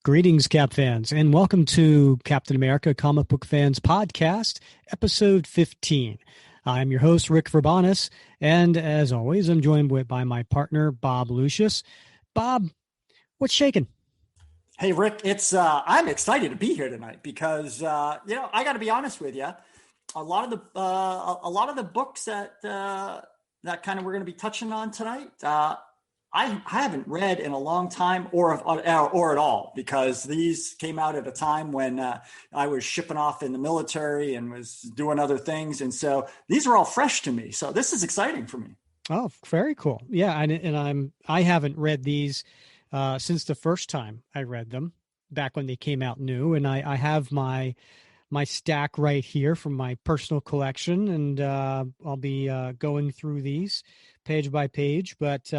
Greetings, Cap fans, and welcome to Captain America Comic Book Fans Podcast, episode 15. I'm your host, Rick Verbanis, and as always, I'm joined by my partner, Bob Lucius. Bob, what's shaking? Hey, Rick, I'm excited to be here tonight because I got to be honest with you. A lot of the books that kind of we're going to be touching on tonight, I haven't read in a long time or at all, because these came out at a time when I was shipping off in the military and was doing other things. And so these are all fresh to me. So this is exciting for me. Oh, very cool. Yeah. I haven't read these since the first time I read them back when they came out new. And I have my stack right here from my personal collection, and I'll be going through these page by page. But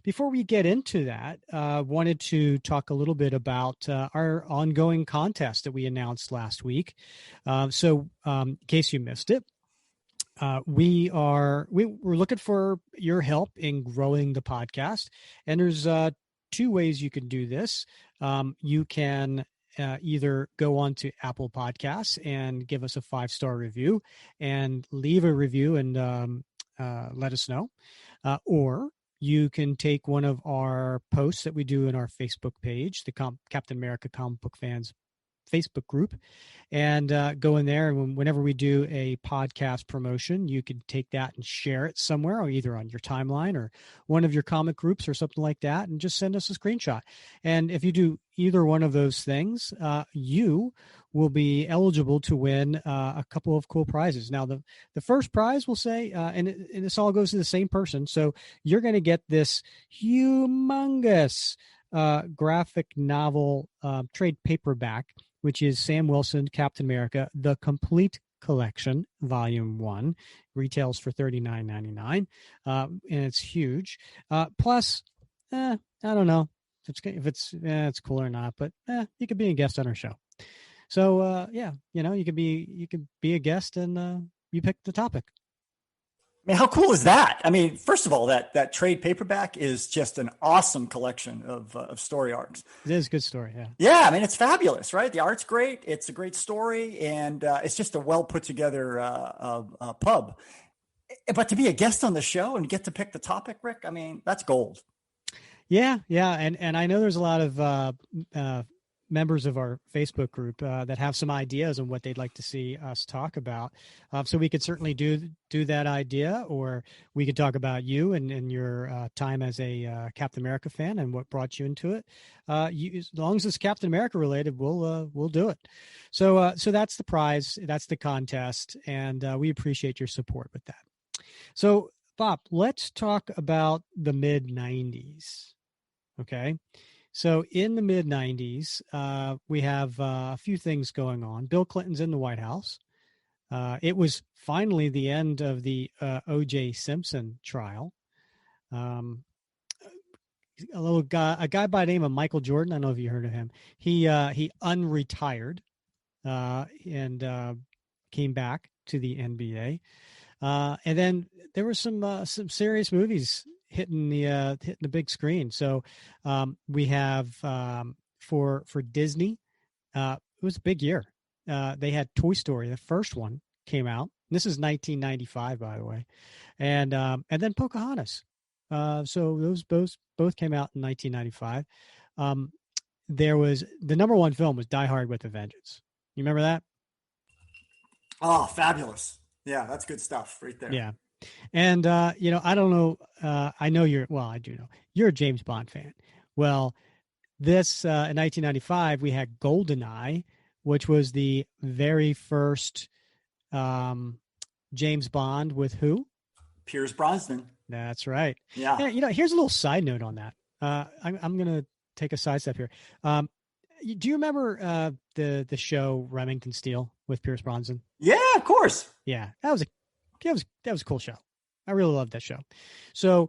before we get into that, wanted to talk a little bit about our ongoing contest that we announced last week. So in case you missed it, we're looking for your help in growing the podcast, and there's two ways you can do this. You can either go on to Apple Podcasts and give us a 5-star review and leave a review and let us know. Or you can take one of our posts that we do in our Facebook page, the Captain America Comic Book Fans Facebook group, and go in there. And whenever we do a podcast promotion, you can take that and share it somewhere, or either on your timeline or one of your comic groups or something like that, and just send us a screenshot. And if you do either one of those things, you will be eligible to win a couple of cool prizes. Now, the first prize, we'll say, and this all goes to the same person, so you're going to get this humongous graphic novel trade paperback, which is Sam Wilson, Captain America, The Complete Collection, Volume 1. Retails for $39.99, and it's huge. Plus, I don't know if it's cool or not, but you could be a guest on our show. So, you could be a guest, and you pick the topic. I mean, how cool is that? I mean, first of all, that trade paperback is just an awesome collection of story arcs. It is a good story, yeah. Yeah, I mean, it's fabulous, right? The art's great. It's a great story, and it's just a well put together pub. But to be a guest on the show and get to pick the topic, Rick, I mean, that's gold. Yeah, and I know there's a lot of members of our Facebook group that have some ideas on what they'd like to see us talk about. So we could certainly do that idea, or we could talk about you and your time as a Captain America fan and what brought you into it. As long as it's Captain America related, we'll do it. So that's the prize. That's the contest. And we appreciate your support with that. So Bob, let's talk about the mid-90s. Okay. So in the mid-90s, we have a few things going on. Bill Clinton's in the White House. It was finally the end of the O.J. Simpson trial. A guy by the name of Michael Jordan, I don't know if you heard of him. He unretired and came back to the NBA. And then there were some serious movies hitting the big screen. So we have for Disney, it was a big year. They had Toy Story, the first one came out. This is 1995, by the way, and then Pocahontas. So those both came out in 1995. There was the number one film was Die Hard with a Vengeance. You remember that? Oh, fabulous! Yeah, that's good stuff right there. Yeah. And, I don't know, I know I do know you're a James Bond fan. Well, this, in 1995, we had GoldenEye, which was the very first, James Bond with who? Pierce Brosnan. That's right. Yeah. Here's a little side note on that. I'm going to take a side step here. Do you remember, the show Remington Steele with Pierce Brosnan? Yeah, of course. Yeah. That was a cool show. I really loved that show. So,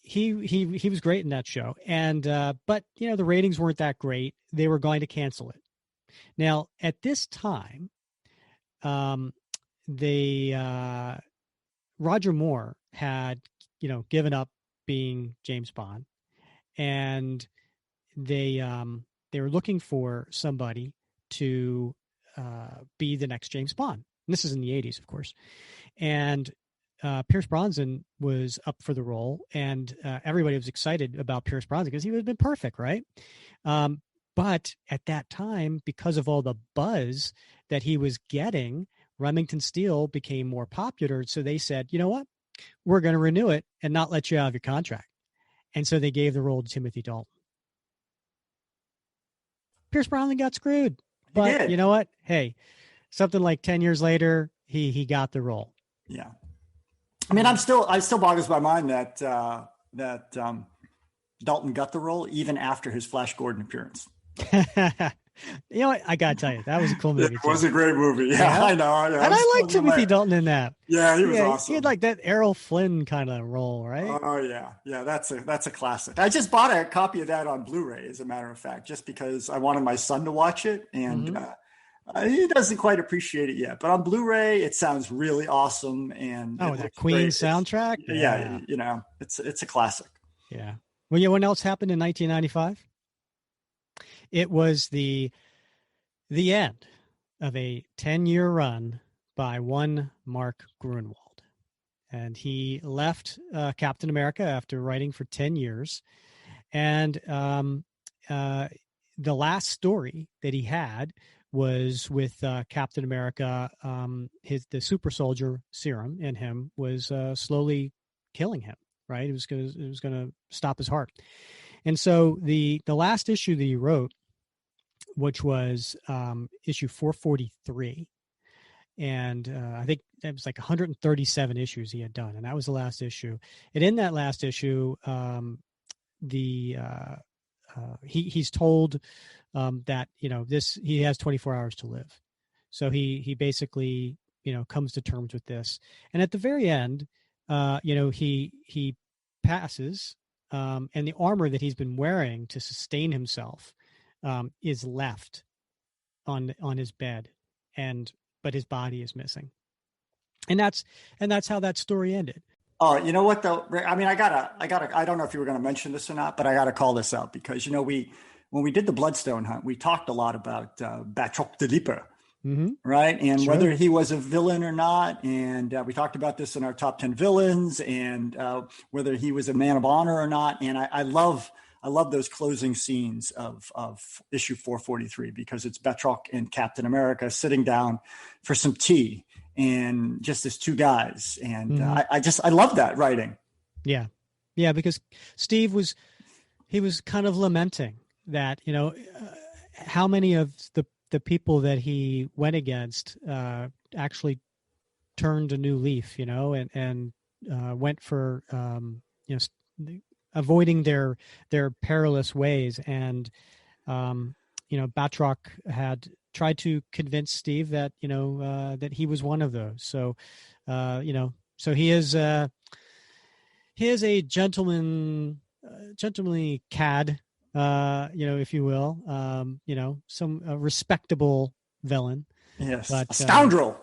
he was great in that show. And, but the ratings weren't that great. They were going to cancel it. Now at this time, Roger Moore had, given up being James Bond, and they were looking for somebody to be the next James Bond. And this is in the 80s, of course. And Pierce Brosnan was up for the role, and everybody was excited about Pierce Brosnan because he would have been perfect, right? But at that time, because of all the buzz that he was getting, Remington Steele became more popular. So they said, you know what? We're going to renew it and not let you out of your contract. And so they gave the role to Timothy Dalton. Pierce Brosnan got screwed. But you know what? Hey, something like 10 years later, he got the role. Yeah. I mean, I still boggles my mind that Dalton got the role even after his Flash Gordon appearance. You know what? I got to tell you, that was a cool movie. It was a great movie. Yeah. I know. Yeah, and I like Timothy Dalton in that. Yeah, he was awesome. He had like that Errol Flynn kind of role, right? Oh, yeah. Yeah, that's a classic. I just bought a copy of that on Blu-ray, as a matter of fact, just because I wanted my son to watch it. And he doesn't quite appreciate it yet. But on Blu-ray, it sounds really awesome. And that Queen soundtrack? Yeah, it's a classic. Yeah. Well, you know what else happened in 1995? It was the end of a 10-year run by one Mark Gruenwald. And he left Captain America after writing for 10 years. And the last story that he had was with Captain America. The super soldier serum in him was slowly killing him, right? It was going to stop his heart. And so the last issue that he wrote, which was issue 443. And I think it was like 137 issues he had done. And that was the last issue. And in that last issue, he's told that, he has 24 hours to live. So he basically, comes to terms with this. And at the very end, he passes, and the armor that he's been wearing to sustain himself is left on his bed, but his body is missing, and that's how that story ended. Oh, you know what though? I mean, I don't know if you were going to mention this or not, but I got to call this out because when we did the Bloodstone hunt, we talked a lot about Batroc de Lippe, right? And whether he was a villain or not, and we talked about this in our top 10 villains, and whether he was a man of honor or not. And I love those closing scenes of issue 443 because it's Batroc and Captain America sitting down for some tea and just as two guys. And I love that writing. Yeah. Yeah. Because Steve was kind of lamenting that, how many of the people that he went against actually turned a new leaf, and went for, avoiding their perilous ways. And, Batroc had tried to convince Steve that, that he was one of those. So, so he is a gentlemanly cad, if you will, some respectable villain. Yes. But, a scoundrel.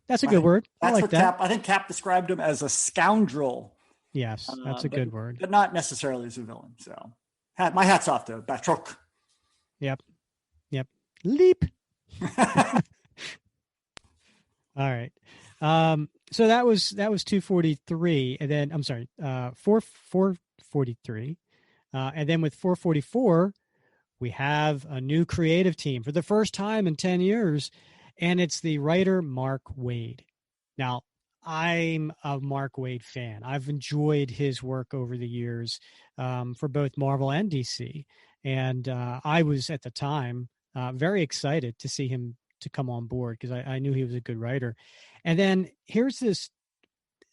That's a good word. I like that. I think Cap described him as a scoundrel. Yes, that's a good word. But not necessarily as a villain. So my hat's off to Batroc. Yep. Leap. All right. So that was 243. And then, I'm sorry, 443. And then with 444, we have a new creative team for the first time in 10 years. And it's the writer, Mark Waid. Now, I'm a Mark Waid fan. I've enjoyed his work over the years for both Marvel and DC. And I was at the time very excited to see him to come on board because I knew he was a good writer. And then here's this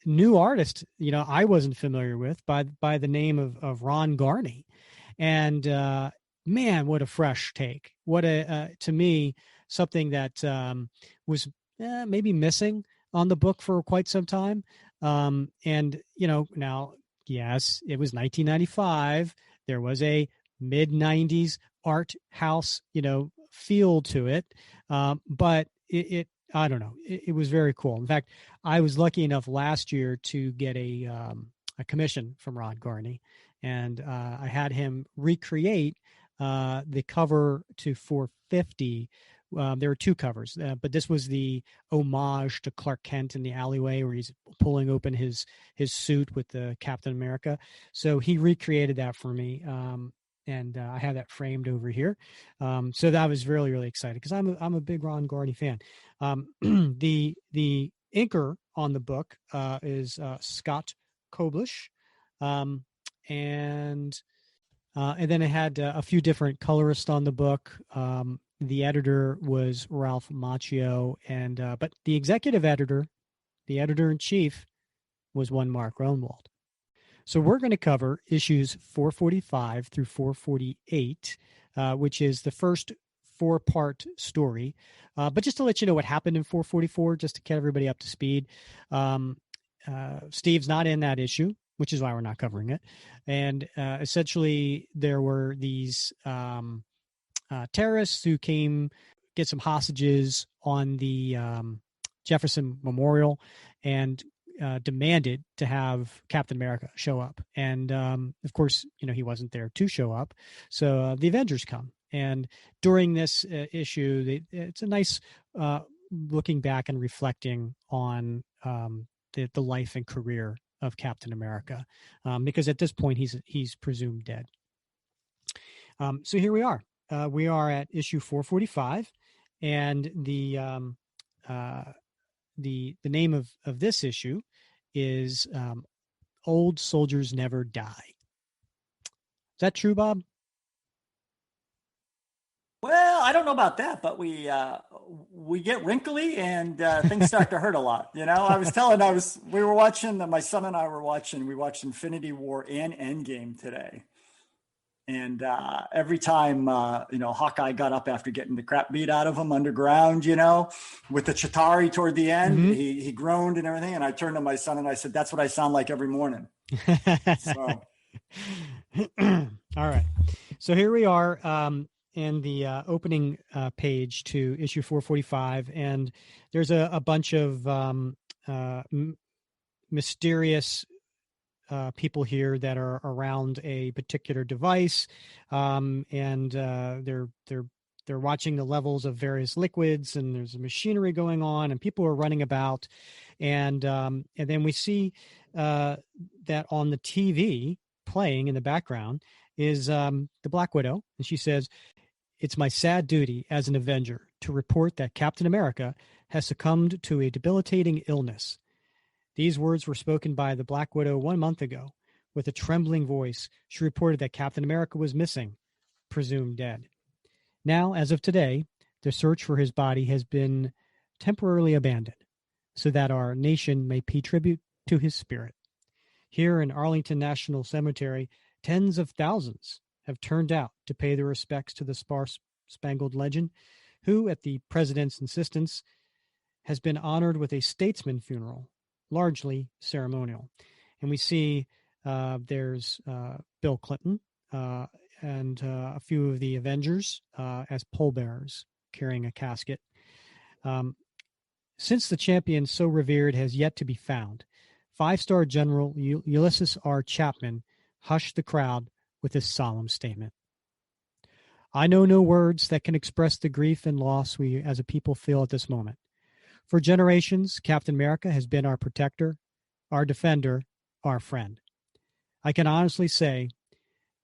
new artist, I wasn't familiar with by the name of Ron Garney. And man, what a fresh take. What to me, something that was maybe missing on the book for quite some time. And, now, yes, it was 1995. There was a mid-90s art house, feel to it. But I don't know. It was very cool. In fact, I was lucky enough last year to get a commission from Ron Garney, and I had him recreate the cover to 450. There were two covers, but this was the homage to Clark Kent in the alleyway where he's pulling open his suit with the Captain America. So he recreated that for me. And I have that framed over here. So that was really, really excited because I'm a big Ron Garney fan. The inker on the book is Scott Koblish, and then it had a few different colorists on the book. The editor was Ralph Macchio, and but the executive editor, the editor in chief, was one Mark Gruenwald. So we're going to cover issues 445 through 448, which is the first 4-part story. But just to let you know what happened in 444, just to get everybody up to speed, Steve's not in that issue, which is why we're not covering it. And essentially, there were these terrorists who came get some hostages on the Jefferson Memorial and demanded to have Captain America show up. And of course, he wasn't there to show up. So the Avengers come. And during this issue, it's a nice looking back and reflecting on the life and career of Captain America, because at this point he's presumed dead. So here we are. We are at issue 445, and the name of this issue is Old Soldiers Never Die. Is that true, Bob? Well, I don't know about that, but we get wrinkly and things start to hurt a lot. We were watching, my son and I we watched Infinity War and Endgame today. And every time, Hawkeye got up after getting the crap beat out of him underground, with the Chitauri toward the end, mm-hmm. he groaned and everything. And I turned to my son and I said, that's what I sound like every morning. So. All right. So here we are in the opening page to issue 445. And there's a bunch of mysterious people here that are around a particular device, and they're watching the levels of various liquids, and there's machinery going on, and people are running about, and then we see that on the TV playing in the background is the Black Widow, and she says, "It's my sad duty as an Avenger to report that Captain America has succumbed to a debilitating illness." These words were spoken by the Black Widow 1 month ago. With a trembling voice, she reported that Captain America was missing, presumed dead. Now, as of today, the search for his body has been temporarily abandoned so that our nation may pay tribute to his spirit. Here in Arlington National Cemetery, tens of thousands have turned out to pay their respects to the Star-Spangled Legend, who, at the president's insistence, has been honored with a statesman funeral, largely ceremonial. And we see there's Bill Clinton and a few of the Avengers as pallbearers carrying a casket. Since the champion so revered has yet to be found, 5-star General Ulysses R. Chapman hushed the crowd with this solemn statement. "I know no words that can express the grief and loss we as a people feel at this moment. For generations, Captain America has been our protector, our defender, our friend. I can honestly say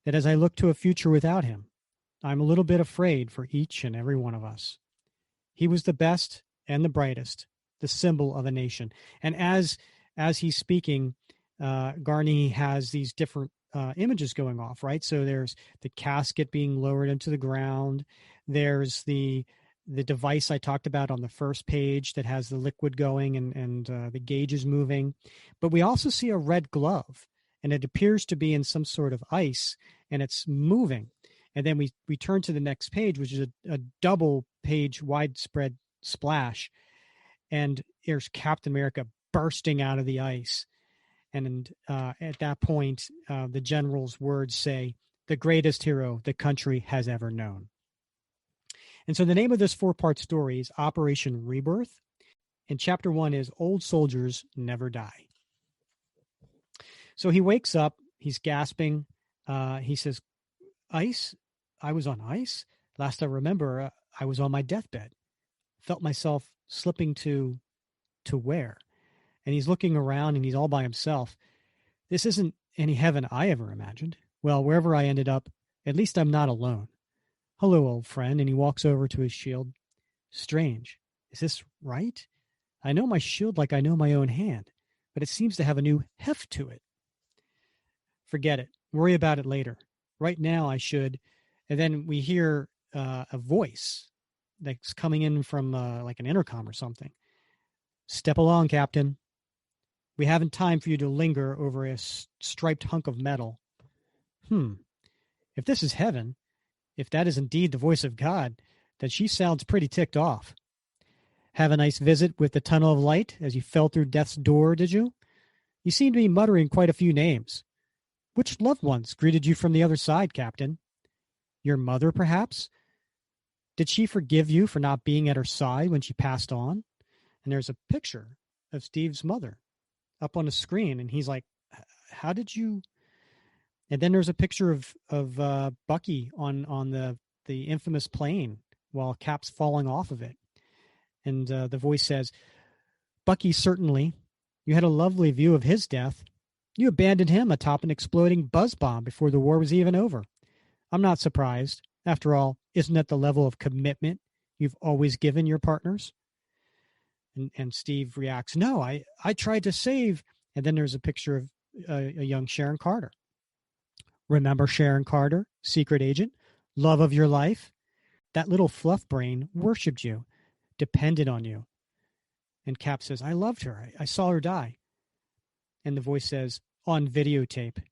that as I look to a future without him, I'm a little bit afraid for each and every one of us. He was the best and the brightest, the symbol of a nation." And as he's speaking, Garney has these different images going off, right? So there's the casket being lowered into the ground. There's the device I talked about on the first page that has the liquid going and the gauges moving. But we also see a red glove, and it appears to be in some sort of ice, and it's moving. And then we turn to the next page, which is a double page widespread splash, and there's Captain America bursting out of the ice. And at that point, the general's words say, "The greatest hero the country has ever known." And so the name of this 4-part story is Operation Rebirth. And chapter 1 is Old Soldiers Never Die. So he wakes up. He's gasping. He says, ice? I was on ice? Last I remember, I was on my deathbed. Felt myself slipping to where? And he's looking around and he's all by himself. This isn't any heaven I ever imagined. Well, wherever I ended up, at least I'm not alone. Hello, old friend. And he walks over to his shield. Strange. Is this right? I know my shield like I know my own hand, but it seems to have a new heft to it. Forget it. Worry about it later. Right now I should. And then we hear a voice that's coming in from like an intercom or something. Step along, Captain. We haven't time for you to linger over a striped hunk of metal. If this is heaven, if that is indeed the voice of God, then she sounds pretty ticked off. Have a nice visit with the tunnel of light as you fell through death's door, did you? You seem to be muttering quite a few names. Which loved ones greeted you from the other side, Captain? Your mother, perhaps? Did she forgive you for not being at her side when she passed on? And there's a picture of Steve's mother up on the screen, and he's like, how did you... And then there's a picture of Bucky on the infamous plane while Cap's falling off of it. And the voice says, Bucky, certainly. You had a lovely view of his death. You abandoned him atop an exploding buzz bomb before the war was even over. I'm not surprised. After all, isn't that the level of commitment you've always given your partners? And Steve reacts, no, I tried to save. And then there's a picture of a young Sharon Carter. Remember Sharon Carter, secret agent, love of your life? That little fluff brain worshipped you, depended on you. And Cap says, I loved her. I saw her die. And the voice says, on videotape.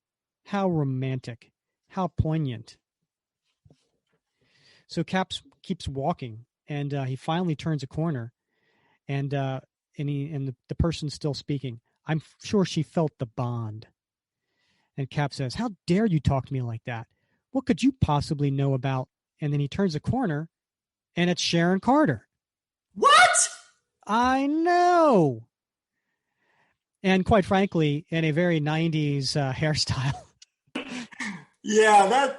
How romantic. How poignant. So Cap keeps walking, and he finally turns a corner, and the person's still speaking. I'm sure she felt the bond. And Cap says, how dare you talk to me like that? What could you possibly know about? And then he turns a corner, and it's Sharon Carter. What? I know. And quite frankly, in a very 90s hairstyle. Yeah,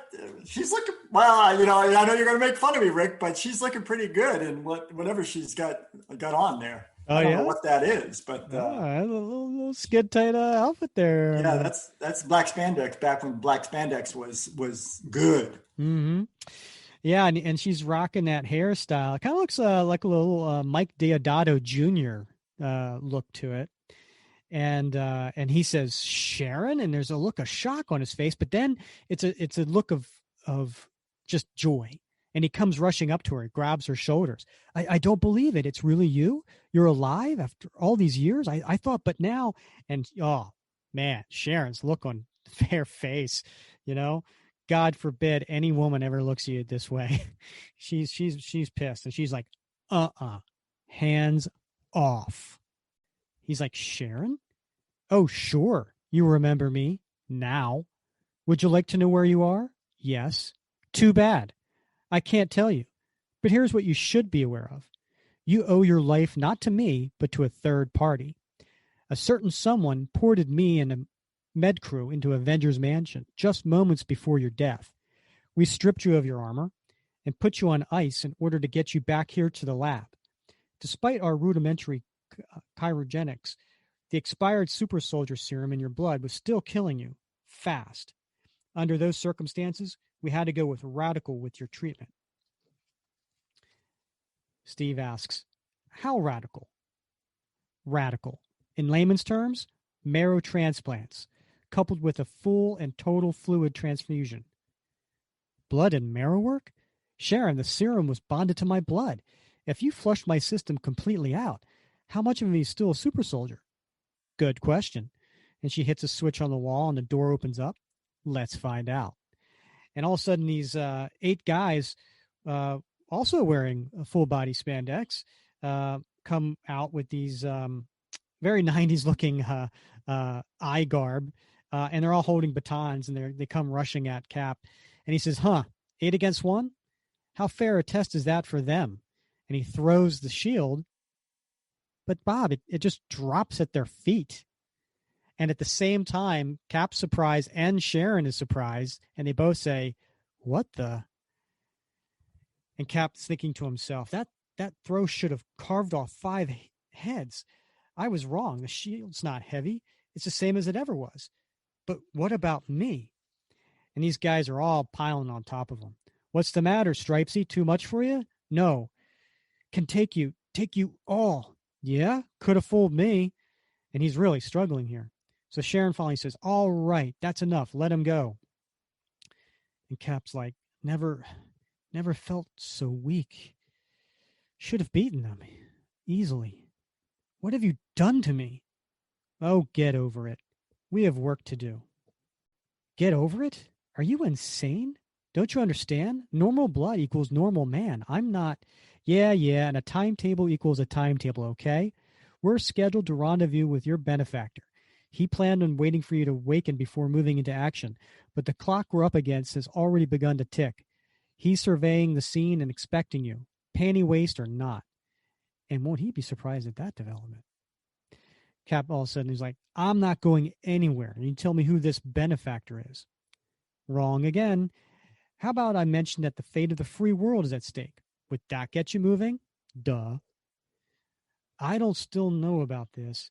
she's looking, well, I know you're going to make fun of me, Rick, but she's looking pretty good in whatever she's got on there. I don't know what that is, but a little skid tight outfit there. Yeah, that's black spandex back when black spandex was good. Mm-hmm. Yeah, and she's rocking that hairstyle. It kind of looks like a little Mike Deodato Jr. Look to it. And he says, Sharon, and there's a look of shock on his face, but then it's a look of just joy. And he comes rushing up to her, grabs her shoulders. I don't believe it. It's really you? You're alive after all these years? I thought, but now, and oh man, Sharon's look on her face, God forbid any woman ever looks at you this way. She's pissed, and she's like, hands off. He's like, Sharon? Oh, sure. You remember me now. Would you like to know where you are? Yes. Too bad. I can't tell you. But here's what you should be aware of. You owe your life not to me, but to a third party. A certain someone ported me and a med crew into Avengers Mansion just moments before your death. We stripped you of your armor and put you on ice in order to get you back here to the lab. Despite our rudimentary cryogenics, the expired super soldier serum in your blood was still killing you fast. Under those circumstances, we had to go with radical with your treatment. Steve asks, how radical? Radical. In layman's terms, marrow transplants, coupled with a full and total fluid transfusion. Blood and marrow work? Sharon, the serum was bonded to my blood. If you flushed my system completely out, how much of me is still a super soldier? Good question. And she hits a switch on the wall and the door opens up. Let's find out. And all of a sudden, these 8 guys, also wearing a full body spandex, come out with these very 90s looking eye garb. And they're all holding batons, and they come rushing at Cap. And he says, 8 against 1? How fair a test is that for them? And he throws the shield, But Bob, it just drops at their feet. And at the same time, Cap's surprised and Sharon is surprised. And they both say, what the? And Cap's thinking to himself, that throw should have carved off 5 heads. I was wrong. The shield's not heavy. It's the same as it ever was. But what about me? And these guys are all piling on top of him. What's the matter, Stripesy? Too much for you? No. Can take you all. Yeah? Could have fooled me. And he's really struggling here. So Sharon finally says, all right, that's enough. Let him go. And Cap's like, never felt so weak. Should have beaten them easily. What have you done to me? Oh, get over it. We have work to do. Get over it? Are you insane? Don't you understand? Normal blood equals normal man. I'm not. Yeah, and a timetable equals a timetable, okay? We're scheduled to rendezvous with your benefactor. He planned on waiting for you to waken before moving into action, but the clock we're up against has already begun to tick. He's surveying the scene and expecting you, panty waist or not. And won't he be surprised at that development? Cap all of a sudden is like, I'm not going anywhere. And you tell me who this benefactor is. Wrong again. How about I mention that the fate of the free world is at stake? Would that get you moving? Duh. I don't still know about this.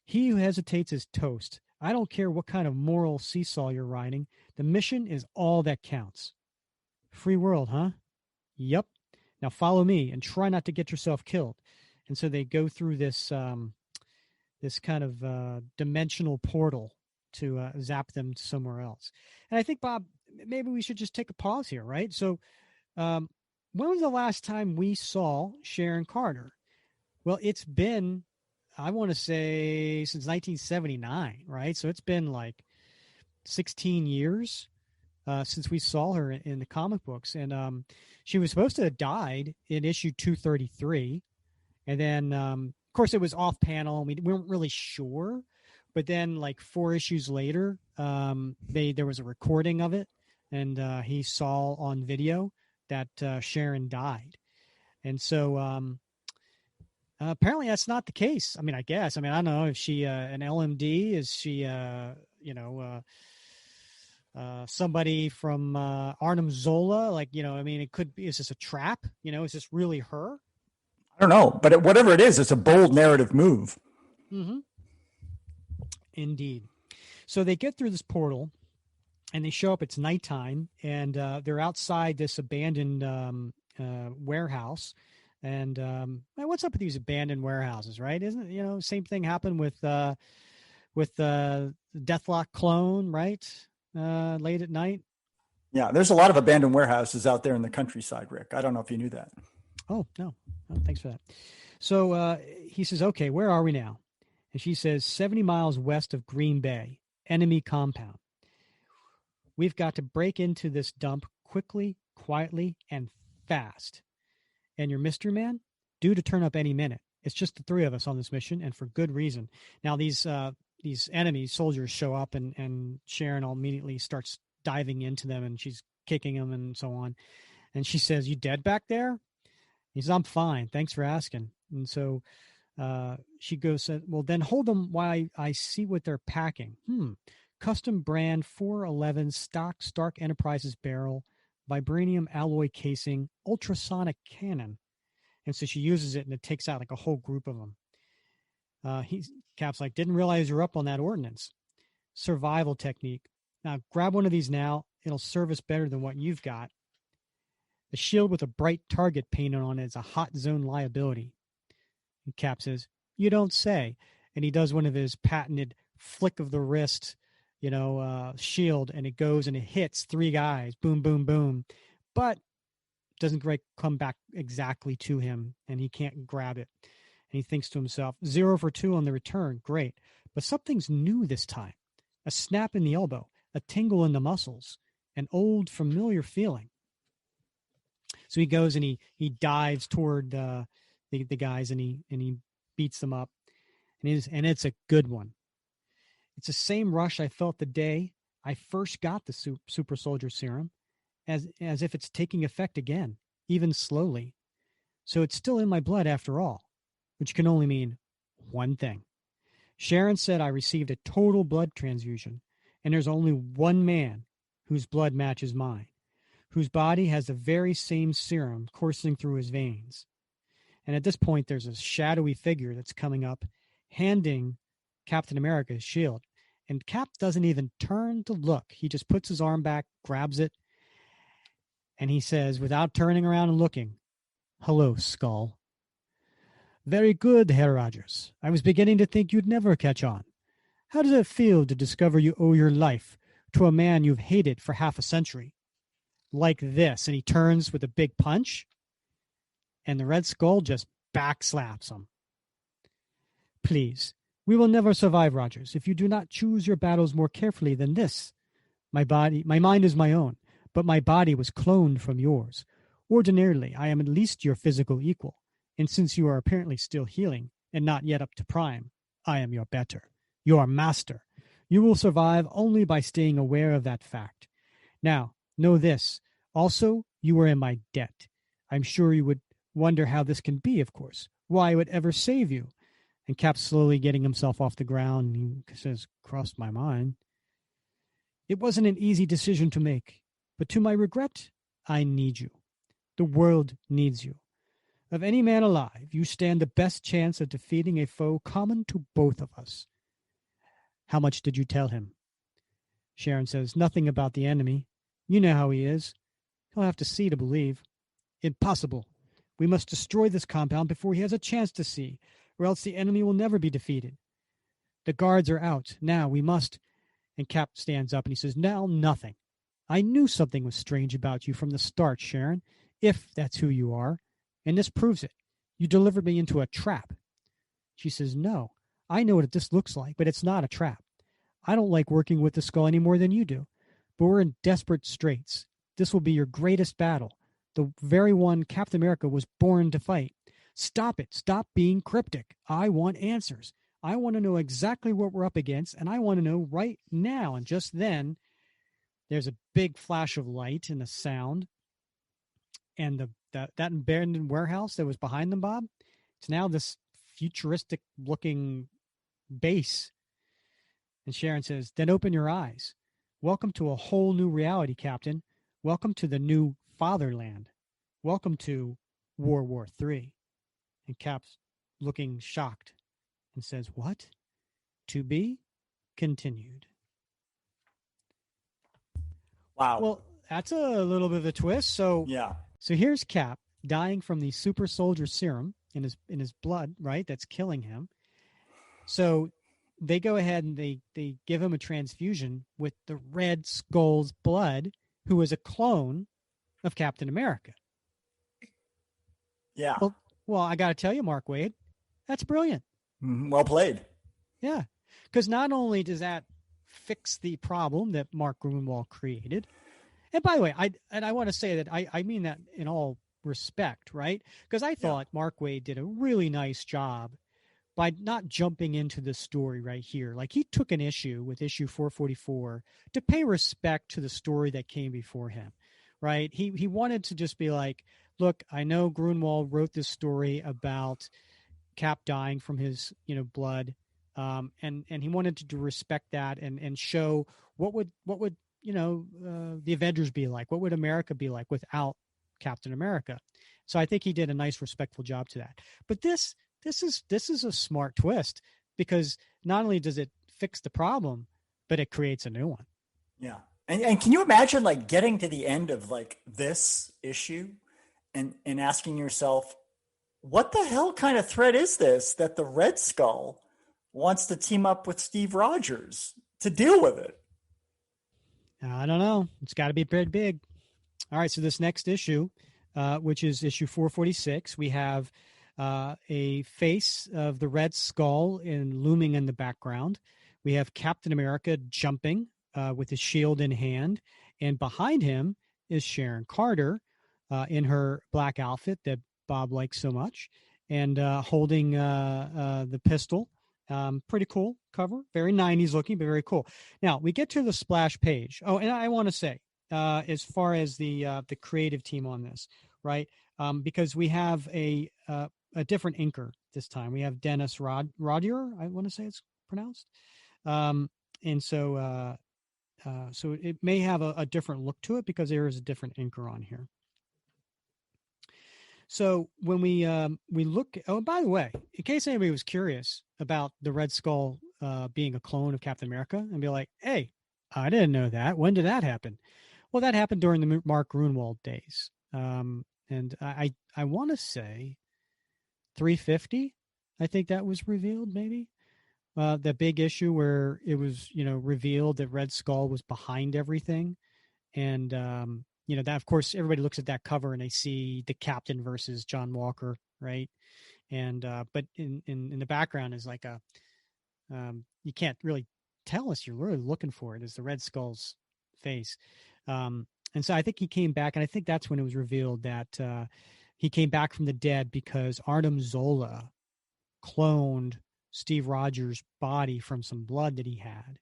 He who hesitates is toast. I don't care what kind of moral seesaw you're riding. The mission is all that counts. Free world, huh? Yep. Now follow me and try not to get yourself killed. And so they go through this this kind of dimensional portal to zap them somewhere else. And I think, Bob, maybe we should just take a pause here, right? So when was the last time we saw Sharon Carter? Well, it's been, I want to say, since 1979, right? So it's been like 16 years since we saw her in the comic books. And she was supposed to have died in issue 233. And then, of course, it was off panel, and we weren't really sure. But then, like 4 issues later, there was a recording of it, and he saw on video that Sharon died. And so apparently that's not the case. I mean, I guess. I mean, I don't know if she an LMD. Is she, somebody from Arnim Zola? Like, I mean, it could be. Is this a trap? Is this really her? I don't know, but whatever it is, it's a bold narrative move. Mm-hmm. Indeed. So they get through this portal, and they show up. It's nighttime, and they're outside this abandoned warehouse. And what's up with these abandoned warehouses, right? Isn't it, same thing happened with the Deathlock clone, right? Late at night. Yeah, there's a lot of abandoned warehouses out there in the countryside, Rick. I don't know if you knew that. Oh, no. Oh, thanks for that. So he says, okay, where are we now? And she says, 70 miles west of Green Bay, enemy compound. We've got to break into this dump quickly, quietly, and fast. And your mystery man, due to turn up any minute. It's just the 3 of us on this mission, and for good reason. Now, these enemy soldiers show up, and Sharon immediately starts diving into them, and she's kicking them and so on. And she says, you dead back there? He says, I'm fine. Thanks for asking. And so she goes, well, then hold them while I see what they're packing. Custom brand 411 stock Stark Enterprises barrel, vibranium alloy casing, ultrasonic cannon. And so she uses it, and it takes out like a whole group of them. Cap's like, didn't realize you're up on that ordnance. Survival technique. Now grab one of these now. It'll serve us better than what you've got. A shield with a bright target painted on it is a hot zone liability. And Cap says, you don't say. And he does one of his patented flick of the wrist, shield, and it goes and it hits 3 guys. Boom, boom, boom. But doesn't come back exactly to him, and he can't grab it. And he thinks to himself, 0 for 2 on the return. Great. But something's new this time. A snap in the elbow, a tingle in the muscles, an old familiar feeling. So he goes and he dives toward the guys, and he beats them up, and it's a good one. It's the same rush I felt the day I first got the super soldier serum, as if it's taking effect again, even slowly. So it's still in my blood after all, which can only mean one thing. Sharon said I received a total blood transfusion, and there's only one man whose blood matches mine, whose body has the very same serum coursing through his veins. And at this point, there's a shadowy figure that's coming up, handing Captain America his shield. And Cap doesn't even turn to look. He just puts his arm back, grabs it, and he says, without turning around and looking, "Hello, Skull." "Very good, Herr Rogers. I was beginning to think you'd never catch on. How does it feel to discover you owe your life to a man you've hated for half a century?" Like this. And he turns with a big punch, and the Red Skull just backslaps him. "Please, we will never survive, Rogers, if you do not choose your battles more carefully than this. My mind is my own, but my body was cloned from yours. Ordinarily, I am at least your physical equal, and since you are apparently still healing and not yet up to prime, I am your better, your master. You will survive only by staying aware of that fact. Now, know this. Also, you are in my debt. I'm sure you would wonder how this can be, of course, why I would ever save you." And Cap's slowly getting himself off the ground. He says, "Crossed my mind. It wasn't an easy decision to make, but to my regret, I need you. The world needs you. Of any man alive, you stand the best chance of defeating a foe common to both of us." "How much did you tell him?" Sharon says, "Nothing about the enemy. You know how he is. He'll have to see to believe." "Impossible. We must destroy this compound before he has a chance to see, or else the enemy will never be defeated. The guards are out. Now we must..." And Cap stands up and he says, "Now nothing. I knew something was strange about you from the start, Sharon, if that's who you are. And this proves it. You delivered me into a trap." She says, "No, I know what this looks like, but it's not a trap. I don't like working with the Skull any more than you do. But we're in desperate straits. This will be your greatest battle, the very one Captain America was born to fight. Stop it. Stop being cryptic. I want answers. I want to know exactly what we're up against, and I want to know right now." And just then, there's a big flash of light and a sound, and that abandoned warehouse that was behind them, Bob, it's now this futuristic-looking base. And Sharon says, "Then open your eyes. Welcome to a whole new reality, Captain. Welcome to the new fatherland. Welcome to World War III." And Cap's looking shocked and says, "What? To be continued." Wow. Well, that's a little bit of a twist. So here's Cap dying from the super soldier serum in his blood, right? That's killing him. So they go ahead and they give him a transfusion with the Red Skull's blood, who is a clone of Captain America. Yeah. Well, I got to tell you, Mark Waid, that's brilliant. Well played. Yeah. Because not only does that fix the problem that Mark Gruenwald created, and by the way, I want to say that I mean that in all respect, right? Because I thought Mark Waid did a really nice job by not jumping into the story right here. Like, he took an issue with issue 444 to pay respect to the story that came before him, right? He wanted to just be like, look, I know Gruenwald wrote this story about Cap dying from his, blood, and he wanted to respect that and show what would the Avengers be like, what would America be like without Captain America. So I think he did a nice, respectful job to that. But this is a smart twist, because not only does it fix the problem, but it creates a new one. Yeah. And can you imagine like getting to the end of like this issue and asking yourself, what the hell kind of threat is this that the Red Skull wants to team up with Steve Rogers to deal with it? I don't know. It's got to be pretty big. All right. So this next issue, which is issue 446, we have a face of the Red Skull looming in the background. We have Captain America jumping with his shield in hand. And behind him is Sharon Carter in her black outfit that Bob likes so much, and holding the pistol. Pretty cool cover. Very 90s looking, but very cool. Now, we get to the splash page. Oh, and I want to say, as far as the creative team on this, right? Because we have a different inker this time. We have Dennis Rodier, I want to say it's pronounced. And so it may have a different look to it because there is a different inker on here. So when we look, oh, by the way, in case anybody was curious about the Red Skull being a clone of Captain America, and be like, hey, I didn't know that. When did that happen? Well, that happened during the Mark Gruenwald days. And I want to say 350, I think that was revealed, maybe. The big issue where it was, revealed that Red Skull was behind everything. And, that, of course, everybody looks at that cover and they see the Captain versus John Walker, right? And, but in the background is like you can't really tell us you're really looking for it, is the Red Skull's face. And so I think he came back, and I think that's when it was revealed that he came back from the dead because Arnim Zola cloned Steve Rogers' body from some blood that he had.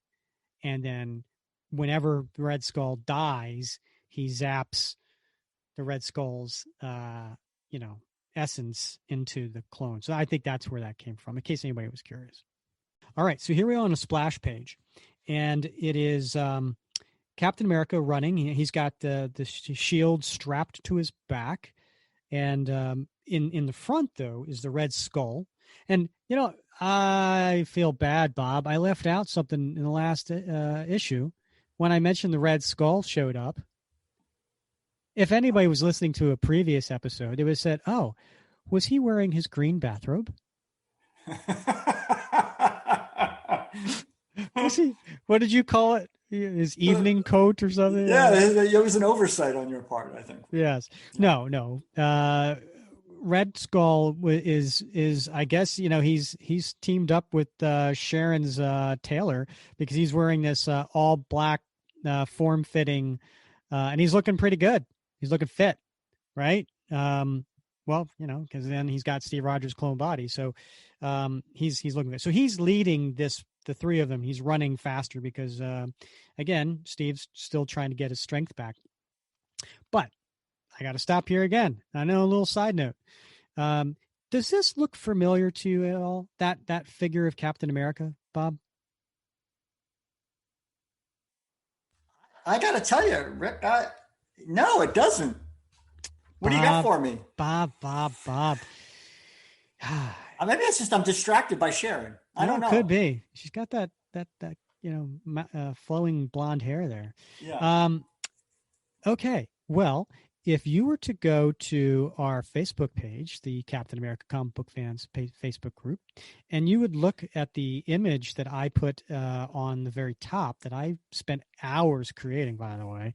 And then whenever the Red Skull dies, he zaps the Red Skull's, essence into the clone. So I think that's where that came from, in case anybody was curious. All right, so here we are on a splash page, and it is Captain America running. He's got the shield strapped to his back, and in the front, though, is the Red Skull. And, I feel bad, Bob. I left out something in the last issue when I mentioned the Red Skull showed up. If anybody was listening to a previous episode, they would have said, oh, was he wearing his green bathrobe? What did you call it? His evening coat or something? Yeah, it was an oversight on your part, I think. Yes. No. Red Skull is I guess he's teamed up with Sharon's tailor, because he's wearing this all black form fitting, and he's looking pretty good. He's looking fit, right? Well, because then he's got Steve Rogers' clone body, so he's looking good. So he's leading the three of them. He's running faster because again, Steve's still trying to get his strength back. But I got to stop here again. I know, a little side note. Does this look familiar to you at all? That figure of Captain America, Bob? I got to tell you, Rick, no, it doesn't. What do you got for me? Bob. Maybe it's just I'm distracted by Sharon. I don't know. Could be. She's got that flowing blonde hair there. Yeah. Okay. Well, if you were to go to our Facebook page, the Captain America Comic Book Fans Facebook group, and you would look at the image that I put on the very top, that I spent hours creating, by the way,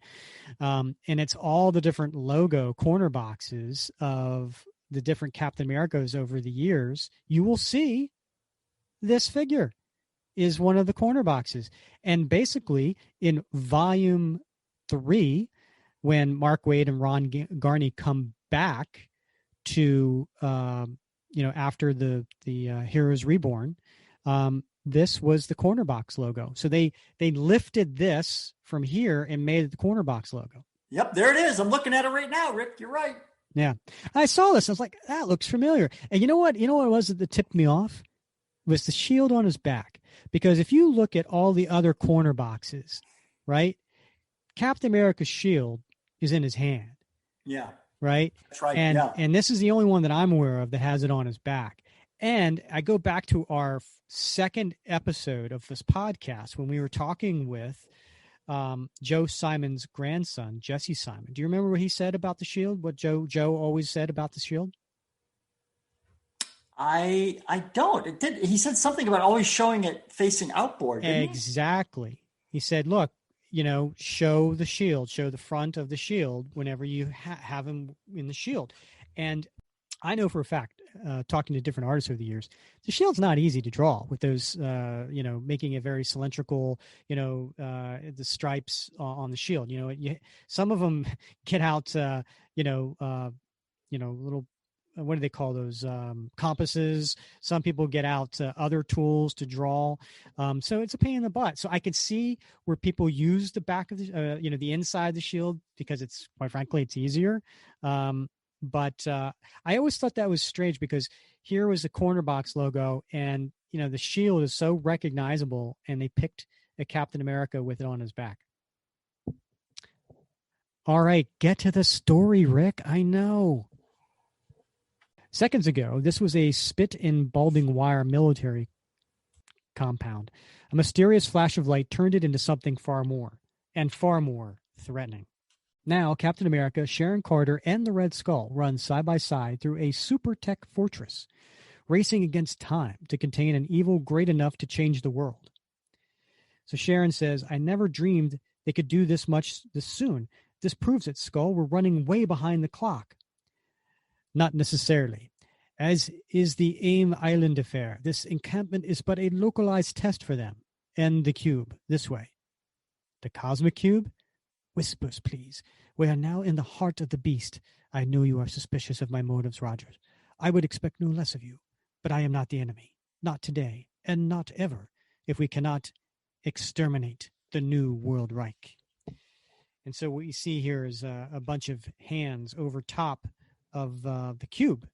and it's all the different logo corner boxes of the different Captain Americas over the years, you will see this figure is one of the corner boxes. And basically in volume 3, when Mark Waid and Ron Garney come back to, after the Heroes Reborn, this was the corner box logo. So they lifted this from here and made it the corner box logo. Yep, there it is. I'm looking at it right now, Rick. You're right. Yeah. I saw this. I was like, that looks familiar. And you know what? You know what it was that tipped me off? It was the shield on his back. Because if you look at all the other corner boxes, right? Captain America's shield is in his hand. Yeah. Right? That's right. And this is the only one that I'm aware of that has it on his back. And I go back to our second episode of this podcast when we were talking with Joe Simon's grandson, Jesse Simon. Do you remember what he said about the shield? What Joe always said about the shield? I don't. It did. He said something about always showing it facing outboard. Exactly. He said, look, show the shield, show the front of the shield whenever you have him in the shield. And I know for a fact, talking to different artists over the years, the shield's not easy to draw with those, making it very cylindrical, the stripes on the shield. Some of them get out, little, what do they call those, compasses. Some people get out other tools to draw. So it's a pain in the butt. So I could see where people use the back of the, the inside of the shield, because it's, quite frankly, it's easier. But I always thought that was strange because here was the corner box logo, and the shield is so recognizable, and they picked a Captain America with it on his back. All right, get to the story, Rick. I know. Seconds ago, this was a spit and balding wire military compound. A mysterious flash of light turned it into something far more threatening. Now, Captain America, Sharon Carter, and the Red Skull run side by side through a super tech fortress, racing against time to contain an evil great enough to change the world. So Sharon says, I never dreamed they could do this much this soon. This proves it, Skull. We're running way behind the clock. Not necessarily. As is the AIM Island affair, this encampment is but a localized test for them. And the cube, this way. The cosmic cube? Whispers, please. We are now in the heart of the beast. I know you are suspicious of my motives, Rogers. I would expect no less of you. But I am not the enemy. Not today, and not ever, if we cannot exterminate the new World Reich. And so what you see here is a bunch of hands over top of the cube.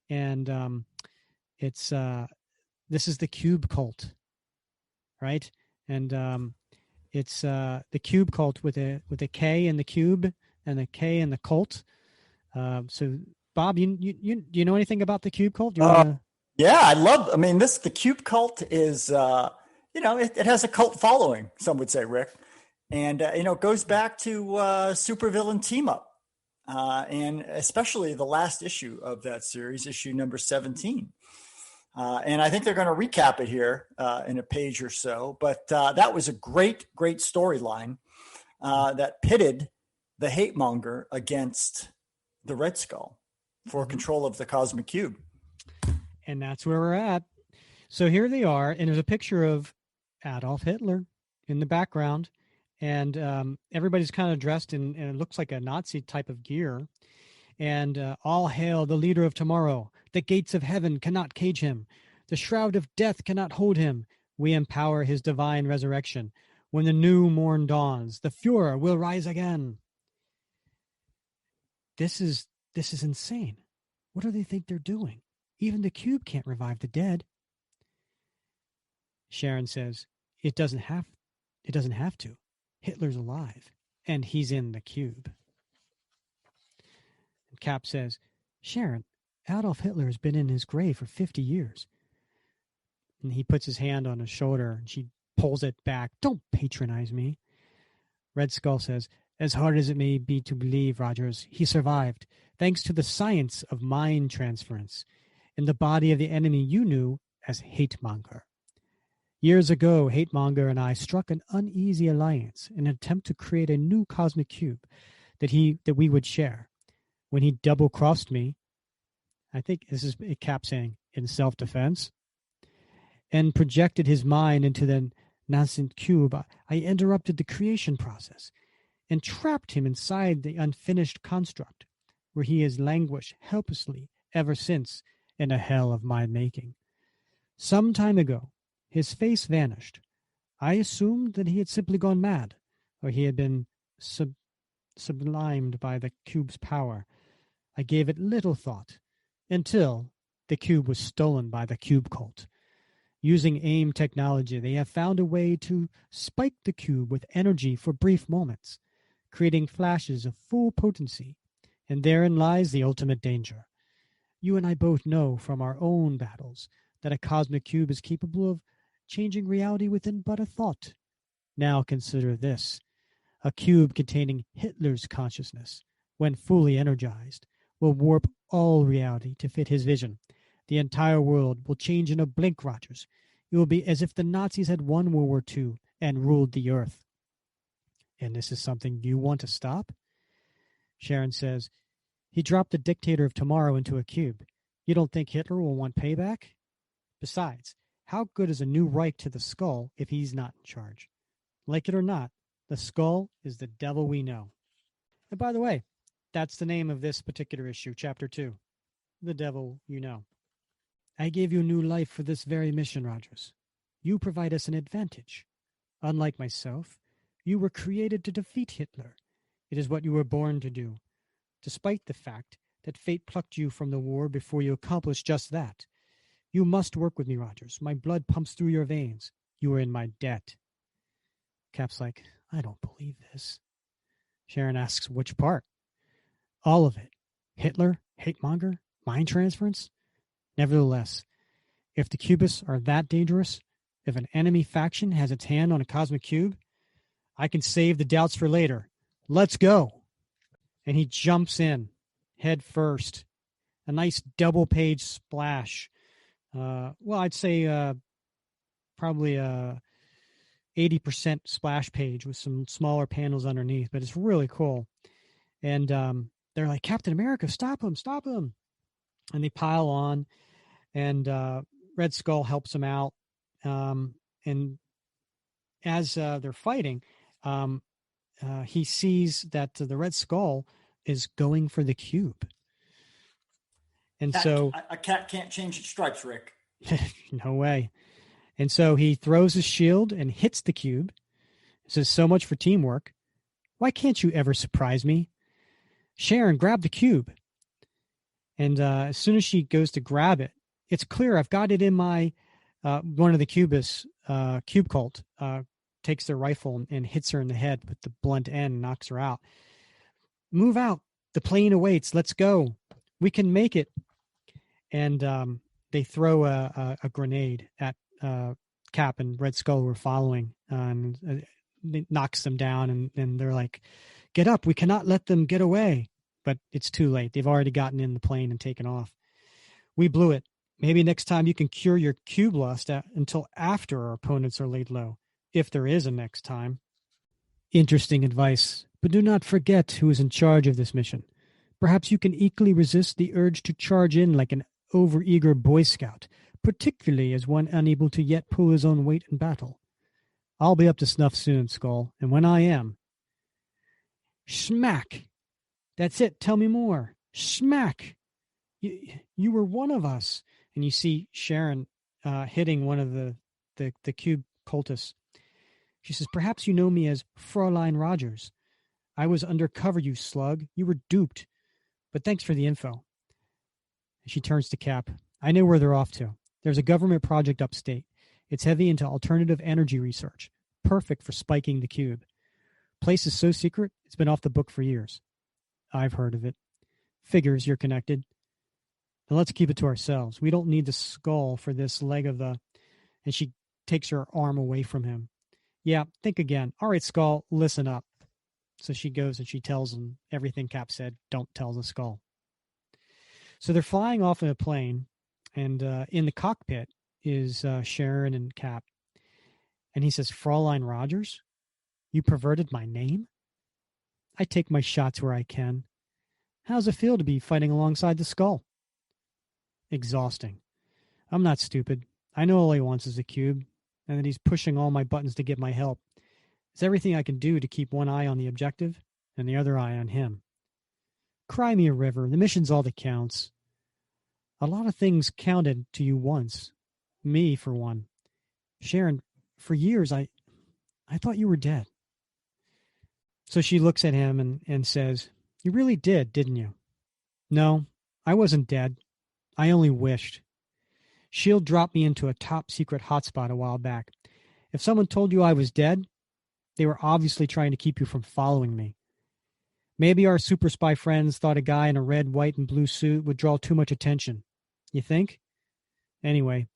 And this is the cube cult, right? And it's the cube cult with a K in the cube and a K in the cult. So Bob, you do you know anything about the cube cult? Do you wanna... Yeah, the cube cult is, it has a cult following, some would say, Rick. And, it goes back to supervillain team up. And especially the last issue of that series, issue number 17. And I think they're going to recap it here in a page or so. But that was a great storyline that pitted the hate monger against the Red Skull for control of the cosmic cube. And that's where we're at. So here they are, and there's a picture of Adolf Hitler in the background. And everybody's kind of dressed in, and it looks like a Nazi type of gear. And all hail the leader of tomorrow. The gates of heaven cannot cage him. The shroud of death cannot hold him. We empower his divine resurrection. When the new morn dawns, the Fuhrer will rise again. This is insane. What do they think they're doing? Even the cube can't revive the dead. Sharon says, it doesn't have to. Hitler's alive, and he's in the cube. And Cap says, Sharon, Adolf Hitler has been in his grave for 50 years. And he puts his hand on his shoulder, and she pulls it back. Don't patronize me. Red Skull says, as hard as it may be to believe, Rogers, he survived, thanks to the science of mind transference, in the body of the enemy you knew as Hate-Monger. Years ago, Hate-Monger and I struck an uneasy alliance in an attempt to create a new cosmic cube that we would share. When he double-crossed me, I think this is Cap saying, in self-defense, and projected his mind into the nascent cube, I interrupted the creation process and trapped him inside the unfinished construct, where he has languished helplessly ever since in a hell of my making. Some time ago, his face vanished. I assumed that he had simply gone mad, or he had been sublimed by the cube's power. I gave it little thought, until the cube was stolen by the cube cult. Using AIM technology, they have found a way to spike the cube with energy for brief moments, creating flashes of full potency, and therein lies the ultimate danger. You and I both know from our own battles that a cosmic cube is capable of changing reality within but a thought. Now consider this. A cube containing Hitler's consciousness, when fully energized, will warp all reality to fit his vision. The entire world will change in a blink, Rogers. It will be as if the Nazis had won World War II and ruled the earth. And this is something you want to stop? Sharon says, he dropped the dictator of tomorrow into a cube. You don't think Hitler will want payback? Besides, how good is a new Reich to the Skull if he's not in charge? Like it or not, the Skull is the devil we know. And by the way, that's the name of this particular issue, Chapter 2. The Devil You Know. I gave you new life for this very mission, Rogers. You provide us an advantage. Unlike myself, you were created to defeat Hitler. It is what you were born to do, despite the fact that fate plucked you from the war before you accomplished just that. You must work with me, Rogers. My blood pumps through your veins. You are in my debt. Cap's like, I don't believe this. Sharon asks, which part? All of it. Hitler, hate monger, mind transference? Nevertheless, if the Cubists are that dangerous, if an enemy faction has its hand on a cosmic cube, I can save the doubts for later. Let's go. And he jumps in, head first. A nice double-page splash. I'd say probably a 80% splash page with some smaller panels underneath, but it's really cool. And they're like, Captain America, stop him, stop him. And they pile on, and Red Skull helps him out. And as they're fighting, he sees that the Red Skull is going for the cube. And so a cat can't change its stripes, Rick. No way. And so he throws his shield and hits the cube. Says, so much for teamwork. Why can't you ever surprise me? Sharon, grab the cube. And as soon as she goes to grab it, it's clear I've got it in my, one of the Cubists, Cube Cult, takes their rifle and hits her in the head with the blunt end and knocks her out. Move out. The plane awaits. Let's go. We can make it. And they throw a grenade at Cap and Red Skull who are following, and it knocks them down, and they're like, get up, we cannot let them get away. But it's too late. They've already gotten in the plane and taken off. We blew it. Maybe next time you can cure your cube lust until after our opponents are laid low, if there is a next time. Interesting advice, but do not forget who is in charge of this mission. Perhaps you can equally resist the urge to charge in like an overeager Boy Scout, particularly as one unable to yet pull his own weight in battle. I'll be up to snuff soon, Skull, and when I am... Smack! That's it, tell me more. Smack! You were one of us. And you see Sharon hitting one of the cube cultists. She says, perhaps you know me as Fraulein Rogers. I was undercover, you slug. You were duped. But thanks for the info. She turns to Cap. I know where they're off to. There's a government project upstate. It's heavy into alternative energy research. Perfect for spiking the cube. Place is so secret, it's been off the book for years. I've heard of it. Figures you're connected. Now let's keep it to ourselves. We don't need the skull for this leg of the... And she takes her arm away from him. Yeah, think again. All right, Skull, listen up. So she goes and she tells him everything Cap said. Don't tell the skull. So they're flying off in a plane, and in the cockpit is Sharon and Cap. And he says, Fraulein Rogers, you perverted my name? I take my shots where I can. How's it feel to be fighting alongside the skull? Exhausting. I'm not stupid. I know all he wants is a cube, and that he's pushing all my buttons to get my help. It's everything I can do to keep one eye on the objective and the other eye on him. Cry me a river. The mission's all that counts. A lot of things counted to you once. Me, for one. Sharon, for years, I thought you were dead. So she looks at him and says, you really did, didn't you? No, I wasn't dead. I only wished. S.H.I.E.L.D. dropped me into a top-secret hotspot a while back. If someone told you I was dead, they were obviously trying to keep you from following me. Maybe our super spy friends thought a guy in a red, white, and blue suit would draw too much attention. You think? Anyway,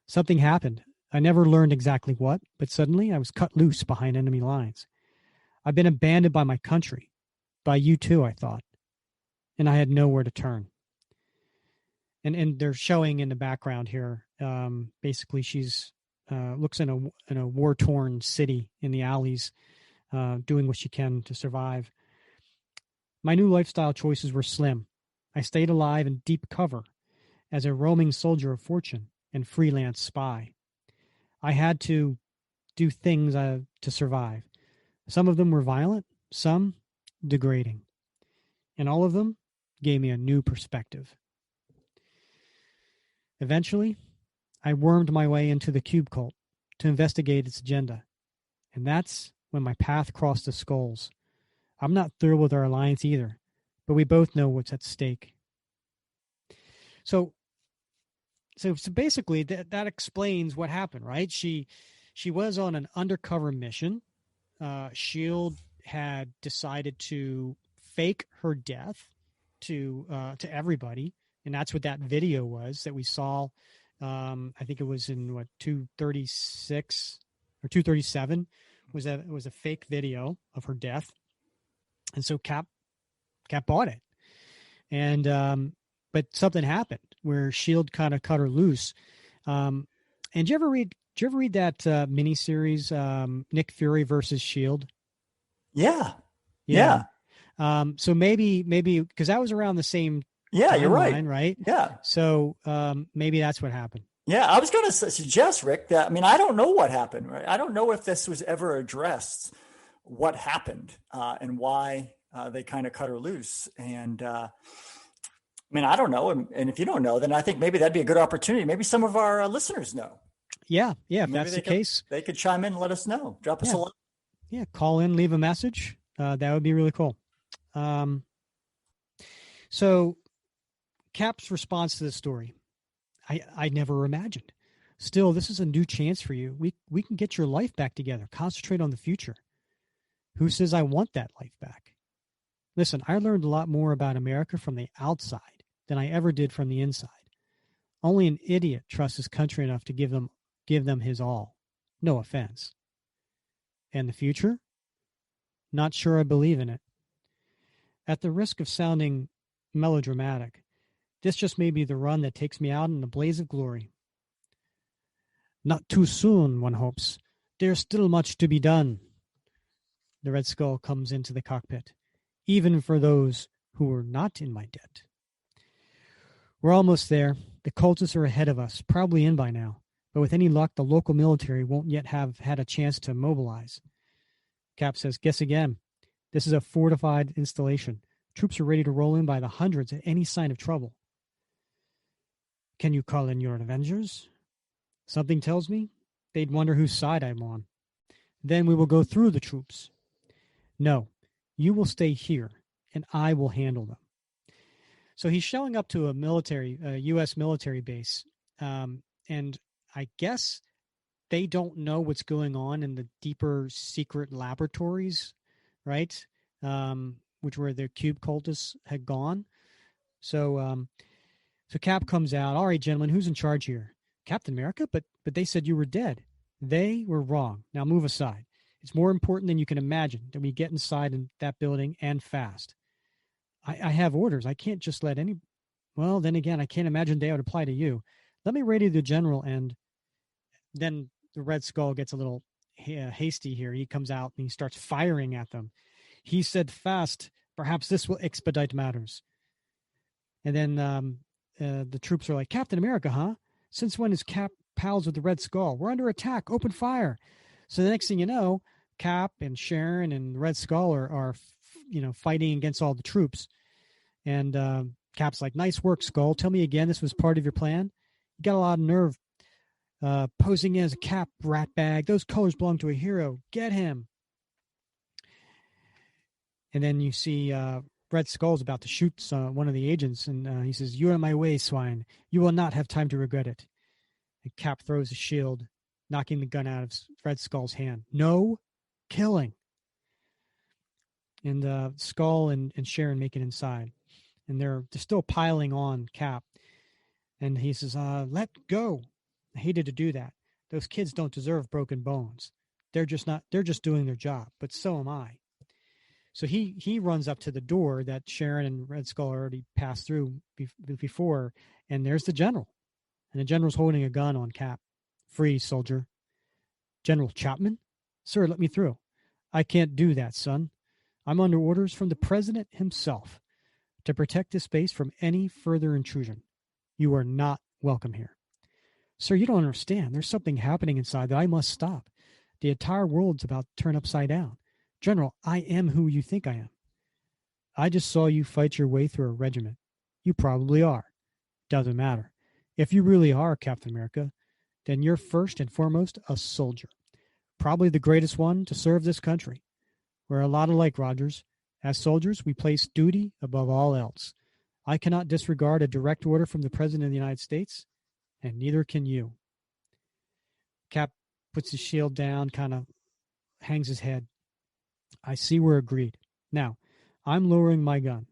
something happened. I never learned exactly what, but suddenly I was cut loose behind enemy lines. I've been abandoned by my country. By you too, I thought. And I had nowhere to turn. And they're showing in the background here, basically she's looks in a war-torn city in the alleys, doing what she can to survive. My new lifestyle choices were slim. I stayed alive in deep cover as a roaming soldier of fortune and freelance spy. I had to do things to survive. Some of them were violent, some degrading. And all of them gave me a new perspective. Eventually, I wormed my way into the Cube Cult to investigate its agenda. And that's when my path crossed the skulls. I'm not thrilled with our alliance either, but we both know what's at stake. So basically that explains what happened, right? She was on an undercover mission. Shield had decided to fake her death to everybody, and that's what that video was that we saw. I think it was in 236 or 237 was a fake video of her death, and so Cap bought it, and but something happened where Shield kind of cut her loose. And did you ever read that miniseries, Nick Fury versus Shield? Yeah. So maybe because that was around the same timeline, you're right? Yeah. So maybe that's what happened. Yeah, I was going to suggest, Rick, that I don't know what happened. Right? I don't know if this was ever addressed, what happened and why they kind of cut her loose. And I don't know. And if you don't know, then I think maybe that'd be a good opportunity. Maybe some of our listeners know. Yeah. If maybe that's the case, they could chime in and let us know. Drop us a line. Yeah, call in, leave a message. That would be really cool. So Cap's response to the story, I never imagined. Still, this is a new chance for you. We can get your life back together. Concentrate on the future. Who says I want that life back? Listen, I learned a lot more about America from the outside than I ever did from the inside. Only an idiot trusts his country enough to give them his all. No offense. And the future? Not sure I believe in it. At the risk of sounding melodramatic, this just may be the run that takes me out in a blaze of glory. Not too soon, one hopes. There's still much to be done. The Red Skull comes into the cockpit, even for those who were not in my debt. We're almost there. The cultists are ahead of us, probably in by now. But with any luck, the local military won't yet have had a chance to mobilize. Cap says, guess again. This is a fortified installation. Troops are ready to roll in by the hundreds at any sign of trouble. Can you call in your Avengers? Something tells me they'd wonder whose side I'm on. Then we will go through the troops. No, you will stay here, and I will handle them. So he's showing up to a U.S. military base, and I guess they don't know what's going on in the deeper secret laboratories, right? Which where the cube cultists had gone. So Cap comes out. All right, gentlemen, who's in charge here? Captain America? But they said you were dead. They were wrong. Now move aside. It's more important than you can imagine that we get inside in that building and fast. I have orders. I can't just let any... Well, then again, I can't imagine they would apply to you. Let me radio the general, and then the Red Skull gets a little hasty here. He comes out and he starts firing at them. He said fast. Perhaps this will expedite matters. And then the troops are like, Captain America, huh? Since when is Cap pals with the Red Skull? We're under attack. Open fire. So the next thing you know, Cap and Sharon and the Red Skull are fighting against all the troops. And Cap's like, nice work, Skull. Tell me again, this was part of your plan? You got a lot of nerve posing as a Cap rat bag. Those colors belong to a hero. Get him. And then you see Red Skull's about to shoot one of the agents, and he says, "You are in my way, swine. You will not have time to regret it." And Cap throws a shield, knocking the gun out of Red Skull's hand. No killing. And Skull and Sharon make it inside, and they're still piling on Cap. And he says, "Let go." I hated to do that. Those kids don't deserve broken bones. They're just doing their job, but so am I. So he runs up to the door that Sharon and Red Skull already passed through before, and there's the general. And the general's holding a gun on Cap. "Freeze, soldier." "General Chapman?" "Sir, let me through." "I can't do that, son. I'm under orders from the president himself to protect this base from any further intrusion. You are not welcome here." "Sir, you don't understand. There's something happening inside that I must stop. The entire world's about to turn upside down. General, I am who you think I am." "I just saw you fight your way through a regiment. You probably are. Doesn't matter. If you really are Captain America, then you're first and foremost a soldier. Probably the greatest one to serve this country. We're a lot alike, Rogers. As soldiers, we place duty above all else. I cannot disregard a direct order from the President of the United States, and neither can you. Cap puts his shield down, kind of hangs his head. I see we're agreed. Now, I'm lowering my gun.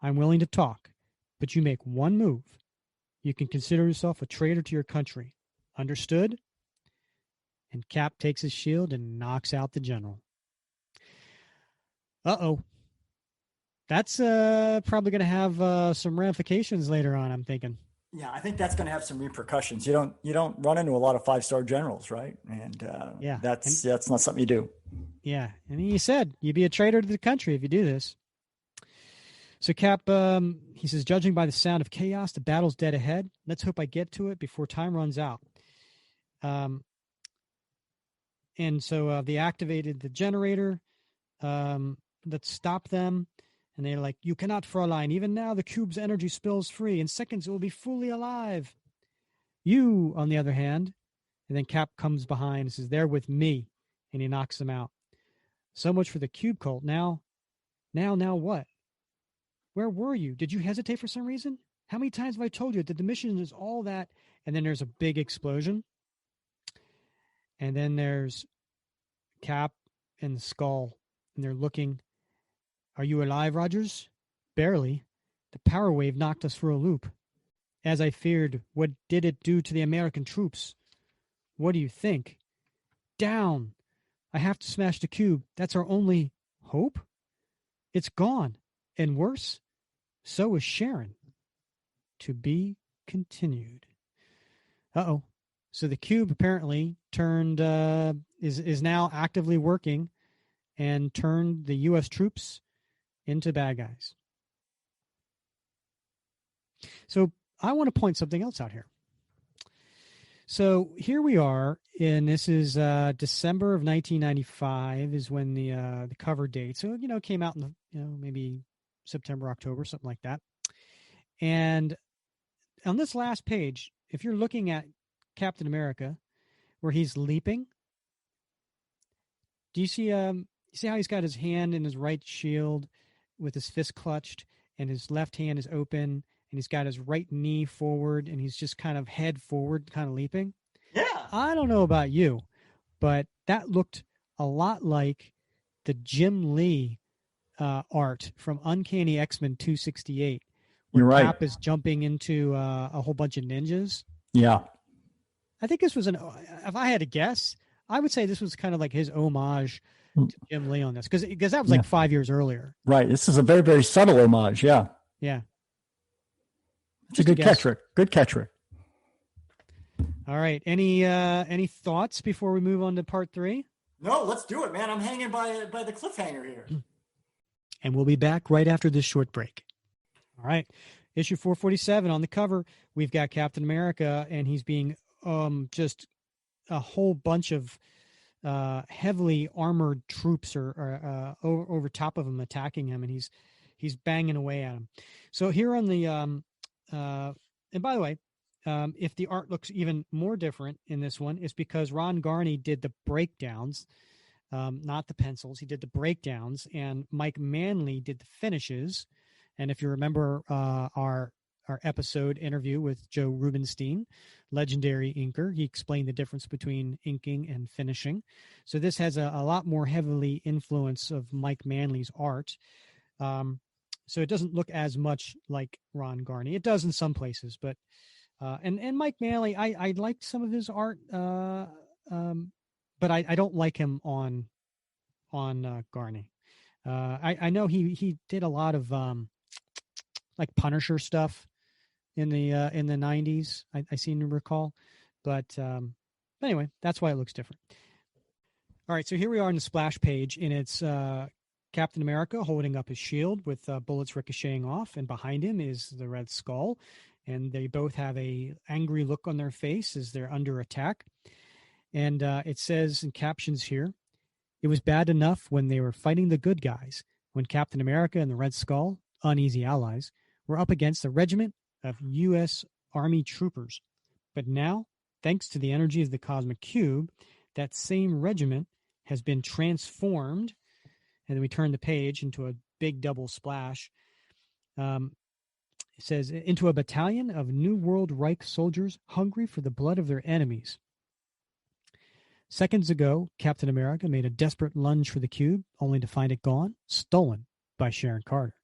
I'm willing to talk, but you make one move. You can consider yourself a traitor to your country. Understood? And Cap takes his shield and knocks out the general. Uh-oh. That's probably going to have some ramifications later on, I'm thinking. Yeah, I think that's going to have some repercussions. You don't run into a lot of 5-star generals, right? And that's not something you do. Yeah, and he said you'd be a traitor to the country if you do this. So Cap, he says, judging by the sound of chaos, the battle's dead ahead. Let's hope I get to it before time runs out. And so they activated the generator. Let's stop them. And they're like, you cannot, Fräulein. Even now, the cube's energy spills free. In seconds, it will be fully alive. You, on the other hand, and then Cap comes behind and says, they're with me. And he knocks them out. So much for the cube cult. Now what? Where were you? Did you hesitate for some reason? How many times have I told you that the mission is all that? And then there's a big explosion. And then there's Cap and the skull. And they're looking. Are you alive, Rogers? Barely. The power wave knocked us for a loop. As I feared, what did it do to the American troops? What do you think? Down. I have to smash the cube. That's our only hope? It's gone. And worse, so is Sharon. To be continued. Uh-oh. So the cube apparently turned, is now actively working and turned the U.S. troops into bad guys. So I want to point something else out here. So here we are, and this is December of 1995 is when the cover date. So, it came out in the, maybe September, October, something like that. And on this last page, if you're looking at Captain America, where he's leaping, do you see how he's got his hand in his right shield with his fist clutched, and his left hand is open, and he's got his right knee forward, and he's just kind of head forward, kind of leaping? Yeah. I don't know about you, but that looked a lot like the Jim Lee art from Uncanny X-Men 268. Where You're right. Cap is jumping into a whole bunch of ninjas. Yeah. I think this was if I had to guess, I would say this was kind of like his homage to Jim Lee on this, because that was like 5 years earlier. Right. This is a very, very subtle homage. Yeah. Yeah. It's a good catch, Rick. Good catch, Rick. All right. Any thoughts before we move on to part 3? No, let's do it, man. I'm hanging by the cliffhanger here. And we'll be back right after this short break. All right. Issue 447 on the cover, we've got Captain America, and he's being just a whole bunch of heavily armored troops are over top of him, attacking him, and he's banging away at him. So here on the and by the way, if the art looks even more different in this one, it's because Ron Garney did the breakdowns, not the pencils. He did the breakdowns, and Mike Manley did the finishes. And if you remember our episode interview with Joe Rubenstein, legendary inker, he explained the difference between inking and finishing. So this has a lot more heavily influence of Mike Manley's art. So it doesn't look as much like Ron Garney. It does in some places, but and Mike Manley, I liked some of his art, but I don't like him on Garney. I know he did a lot of like Punisher stuff in the 90s. I seem to recall, but anyway, that's why it looks different. All right, so here we are on the splash page, and it's Captain America holding up his shield with bullets ricocheting off, and behind him is the Red Skull, and they both have a angry look on their face as they're under attack. And it says in captions here, it was bad enough when they were fighting the good guys, when Captain America and the Red Skull, uneasy allies, were up against a regiment of U.S. Army troopers. But now, thanks to the energy of the Cosmic Cube, that same regiment has been transformed, and then we turn the page into a big double splash. It says, into a battalion of New World Reich soldiers hungry for the blood of their enemies. Seconds ago, Captain America made a desperate lunge for the cube, only to find it gone, stolen by Sharon Carter.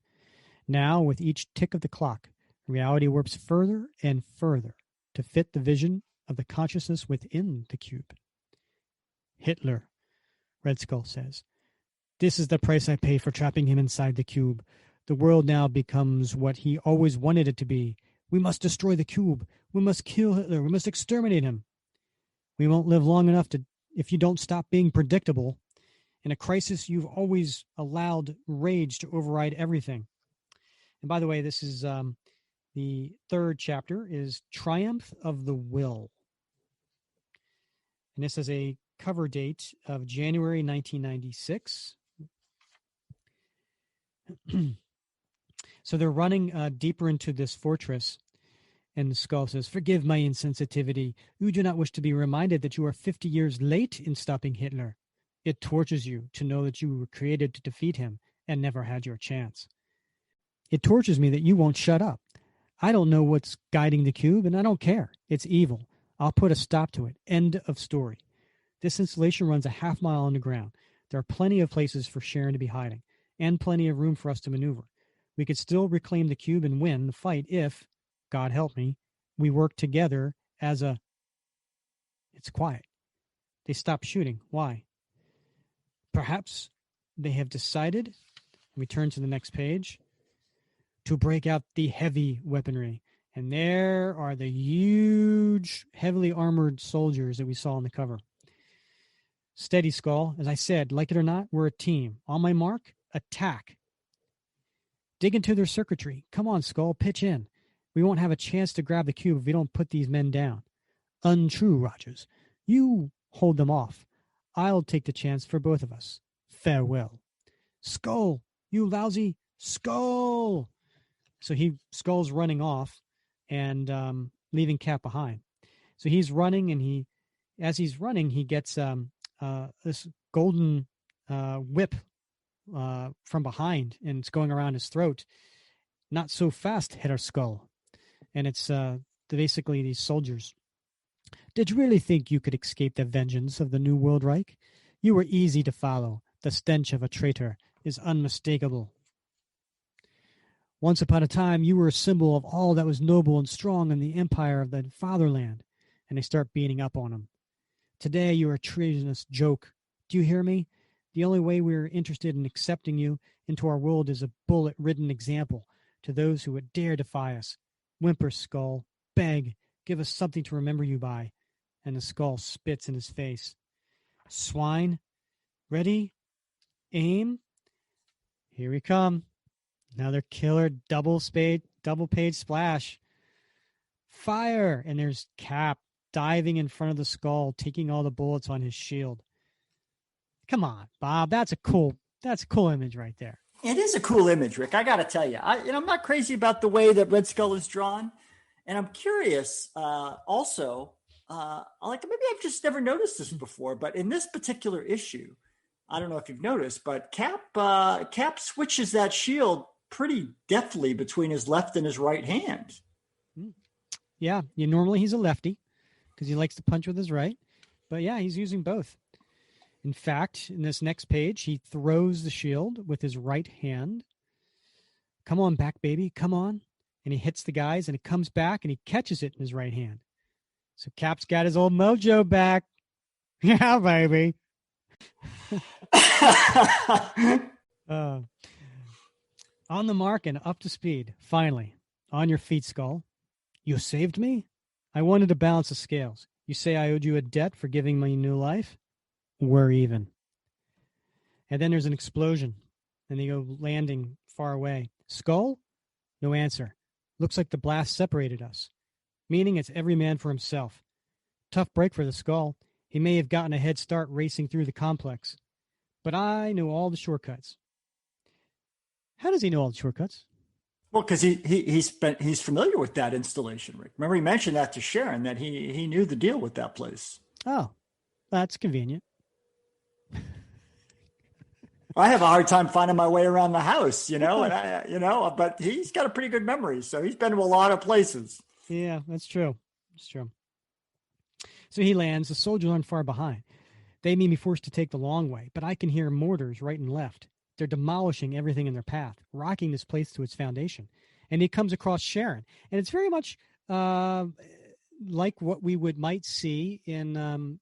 Now, with each tick of the clock, reality warps further and further to fit the vision of the consciousness within the cube. Hitler, Red Skull says, this is the price I pay for trapping him inside the cube. The world now becomes what he always wanted it to be. We must destroy the cube. We must kill Hitler. We must exterminate him. We won't live long enough if you don't stop being predictable. In a crisis, you've always allowed rage to override everything. And by the way, this is the third chapter is Triumph of the Will. And this has a cover date of January 1996. So they're running deeper into this fortress, and the Skull says, forgive my insensitivity. You do not wish to be reminded that you are 50 years late in stopping Hitler. It tortures you to know that you were created to defeat him and never had your chance. It tortures me that you won't shut up. I don't know what's guiding the cube, and I don't care. It's evil. I'll put a stop to it. End of story. This installation runs a half-mile underground. There are plenty of places for Sharon to be hiding, and plenty of room for us to maneuver. We could still reclaim the cube and win the fight if, God help me, we work together as a... It's quiet. They stop shooting. Why? Perhaps they have decided, we turn to the next page, to break out the heavy weaponry. And there are the huge, heavily armored soldiers that we saw on the cover. Steady, Skull. As I said, like it or not, we're a team. On my mark, attack. Dig into their circuitry. Come on, Skull, pitch in. We won't have a chance to grab the cube if we don't put these men down. Untrue, Rogers. You hold them off. I'll take the chance for both of us. Farewell. Skull, you lousy Skull. So Skull's running off and leaving Cap behind. So he's running, and as he's running, he gets this golden whip from behind, and it's going around his throat. Not so fast, Herr Skull. And it's basically these soldiers. Did you really think you could escape the vengeance of the New World Reich? You were easy to follow. The stench of a traitor is unmistakable. Once upon a time, you were a symbol of all that was noble and strong in the empire of the fatherland. And they start beating up on him. Today, you are a treasonous joke. Do you hear me? The only way we're interested in accepting you into our world is a bullet-ridden example to those who would dare defy us. Whimper, Skull. Beg. Give us something to remember you by. And the Skull spits in his face. Swine. Ready? Aim. Here we come. Another killer double-page splash. Fire! And there's Cap diving in front of the Skull, taking all the bullets on his shield. Come on, Bob. That's a cool image right there. It is a cool image, Rick. I got to tell you, I'm not crazy about the way that Red Skull is drawn, and I'm curious. Also, maybe I've just never noticed this before, but in this particular issue, I don't know if you've noticed, but Cap switches that shield pretty deftly between his left and his right hand. Yeah, normally he's a lefty because he likes to punch with his right, but yeah, he's using both. In fact, in this next page, he throws the shield with his right hand. Come on back, baby. Come on. And he hits the guys, and it comes back, and he catches it in his right hand. So Cap's got his old mojo back. Yeah, baby. On the mark and up to speed. Finally. On your feet, Skull. You saved me? I wanted to balance the scales. You say I owed you a debt for giving me new life? We're even. And then there's an explosion, and they go landing far away. Skull? No answer. Looks like the blast separated us, meaning it's every man for himself. Tough break for the Skull. He may have gotten a head start racing through the complex, but I know all the shortcuts. How does he know all the shortcuts? Well, because he's familiar with that installation, Rick. Remember, he mentioned that to Sharon, that he knew the deal with that place. Oh, that's convenient. I have a hard time finding my way around the house, but he's got a pretty good memory. So he's been to a lot of places. Yeah, that's true. It's true. So he lands. The soldiers aren't far behind. They may be forced to take the long way, but I can hear mortars right and left. They're demolishing everything in their path, rocking this place to its foundation. And he comes across Sharon. And it's very much like what we might see in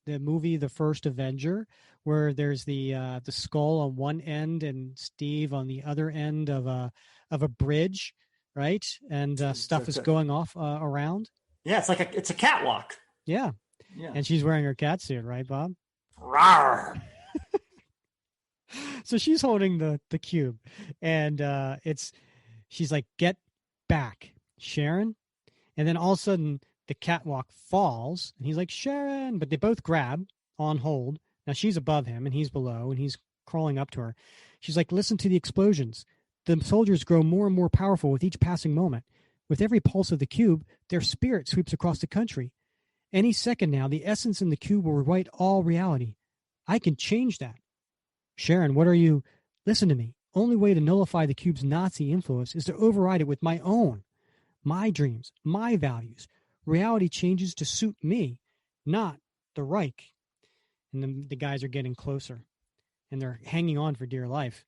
the movie The First Avenger, where there's the skull on one end and Steve on the other end of a bridge, right? And stuff is going off around. Yeah, it's a catwalk. Yeah. And she's wearing her cat suit, right, Bob? Rawr. So she's holding the cube, and she's like, "Get back, Sharon!" And then all of a sudden, the catwalk falls, and he's like, "Sharon!" But they both grab on hold. Now she's above him, and he's below, and he's crawling up to her. She's like, "Listen to the explosions. The soldiers grow more and more powerful with each passing moment. With every pulse of the cube, their spirit sweeps across the country. Any second now, the essence in the cube will rewrite all reality. I can change that. Sharon, what are you? Listen to me. Only way to nullify the cube's Nazi influence is to override it with my own. My dreams, my values. Reality changes to suit me, not the Reich." And the guys are getting closer, and they're hanging on for dear life.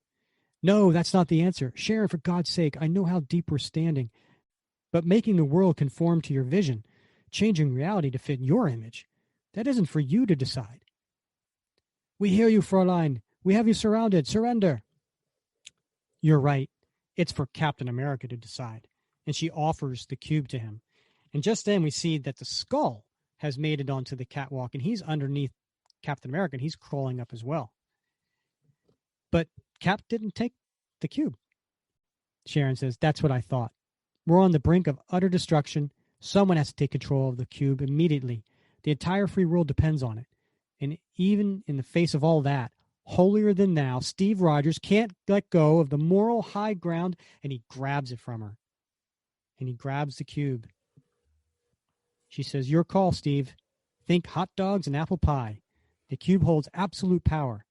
"No, that's not the answer. Sharon, for God's sake, I know how deep we're standing. But making the world conform to your vision, changing reality to fit your image, that isn't for you to decide." "We hear you, Fräulein. We have you surrounded. Surrender." "You're right. It's for Captain America to decide." And she offers the cube to him. And just then we see that the skull has made it onto the catwalk, and he's underneath Captain America, and he's crawling up as well. But Cap didn't take the cube. Sharon says, "That's what I thought. We're on the brink of utter destruction. Someone has to take control of the cube immediately. The entire free world depends on it. And even in the face of all that, holier than thou, Steve Rogers can't let go of the moral high ground," and he grabs it from her. And he grabs the cube. She says, "Your call, Steve. Think hot dogs and apple pie. The cube holds absolute power.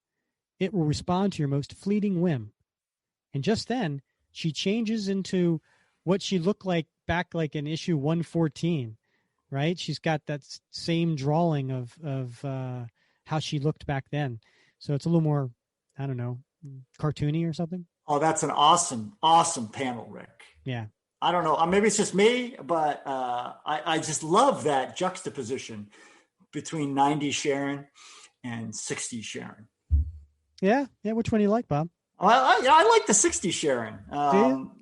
It will respond to your most fleeting whim." And just then, she changes into what she looked like back like in issue 114, right? She's got that same drawing of how she looked back then. So it's a little more, I don't know, cartoony or something. Oh, that's an awesome, awesome panel, Rick. Yeah. I don't know. Maybe it's just me, but I just love that juxtaposition between 90 Sharon and 60 Sharon. Yeah. Which one do you like, Bob? I like the 60 Sharon.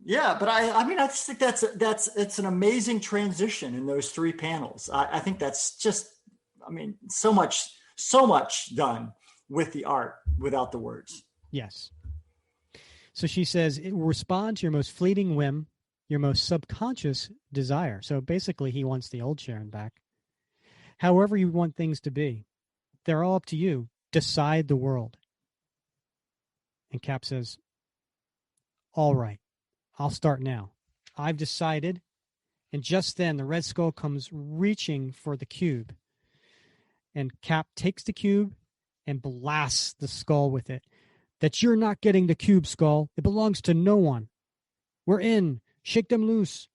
Yeah, but I just think it's an amazing transition in those three panels. I think that's just, so much done with the art without the words. Yes. So she says, "It will respond to your most fleeting whim, your most subconscious desire." So basically, he wants the old Sharon back. "However you want things to be, they're all up to you. Decide the world." And Cap says, "All right, I'll start now. I've decided." And just then, the Red Skull comes reaching for the cube. And Cap takes the cube and blasts the skull with it. "That you're not getting the cube, Skull. It belongs to no one. We're in. Shake them loose.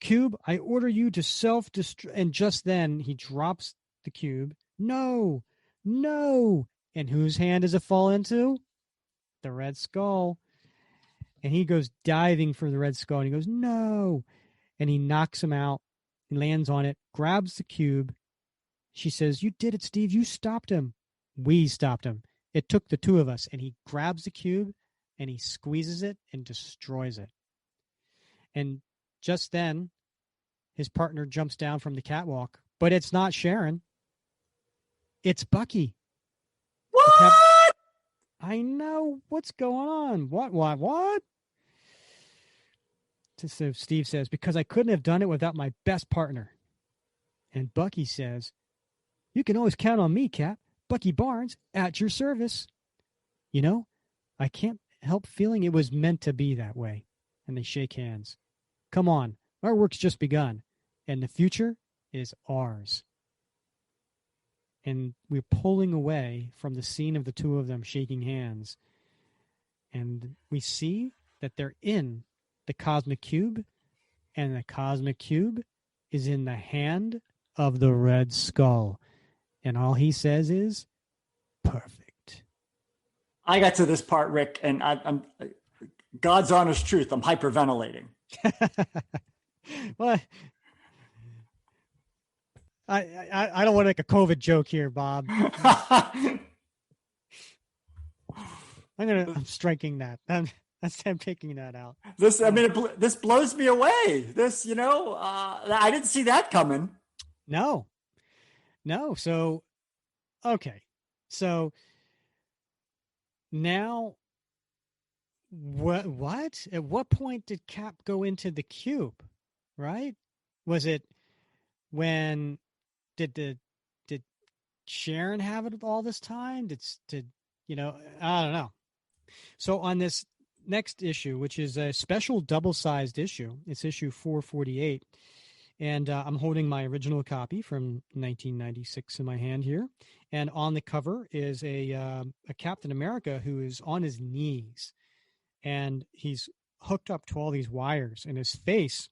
Cube, I order you to self-destruct." And just then, he drops the cube. "No, no." And whose hand does it fall into? The Red Skull. And he goes diving for the Red Skull, and he goes, "No." And he knocks him out and lands on it, grabs the cube. She says, "You did it, Steve. You stopped him." "We stopped him. It took the two of us." And he grabs the cube and he squeezes it and destroys it. And just then, his partner jumps down from the catwalk, but it's not Sharon. It's Bucky. What? I know. What's going on? What? So Steve says, "Because I couldn't have done it without my best partner." And Bucky says, "You can always count on me, Cap. Bucky Barnes, at your service." I can't help feeling it was meant to be that way. And they shake hands. "Come on, our work's just begun, and the future is ours." And we're pulling away from the scene of the two of them shaking hands. And we see that they're in the cosmic cube, and the cosmic cube is in the hand of the Red Skull. And all he says is, perfect. I got to this part, Rick, and I'm God's honest truth. I'm hyperventilating. Well, I don't want to make a COVID joke here, Bob. I'm striking that. I'm taking that out. This blows me away. This, I didn't see that coming. No. So, okay. So now what? At what point did Cap go into the cube? Right? Was it when did Sharon have it all this time? I don't know. So on this next issue, which is a special double-sized issue, it's issue 448, and I'm holding my original copy from 1996 in my hand here. And on the cover is a Captain America who is on his knees, and he's hooked up to all these wires, and his face,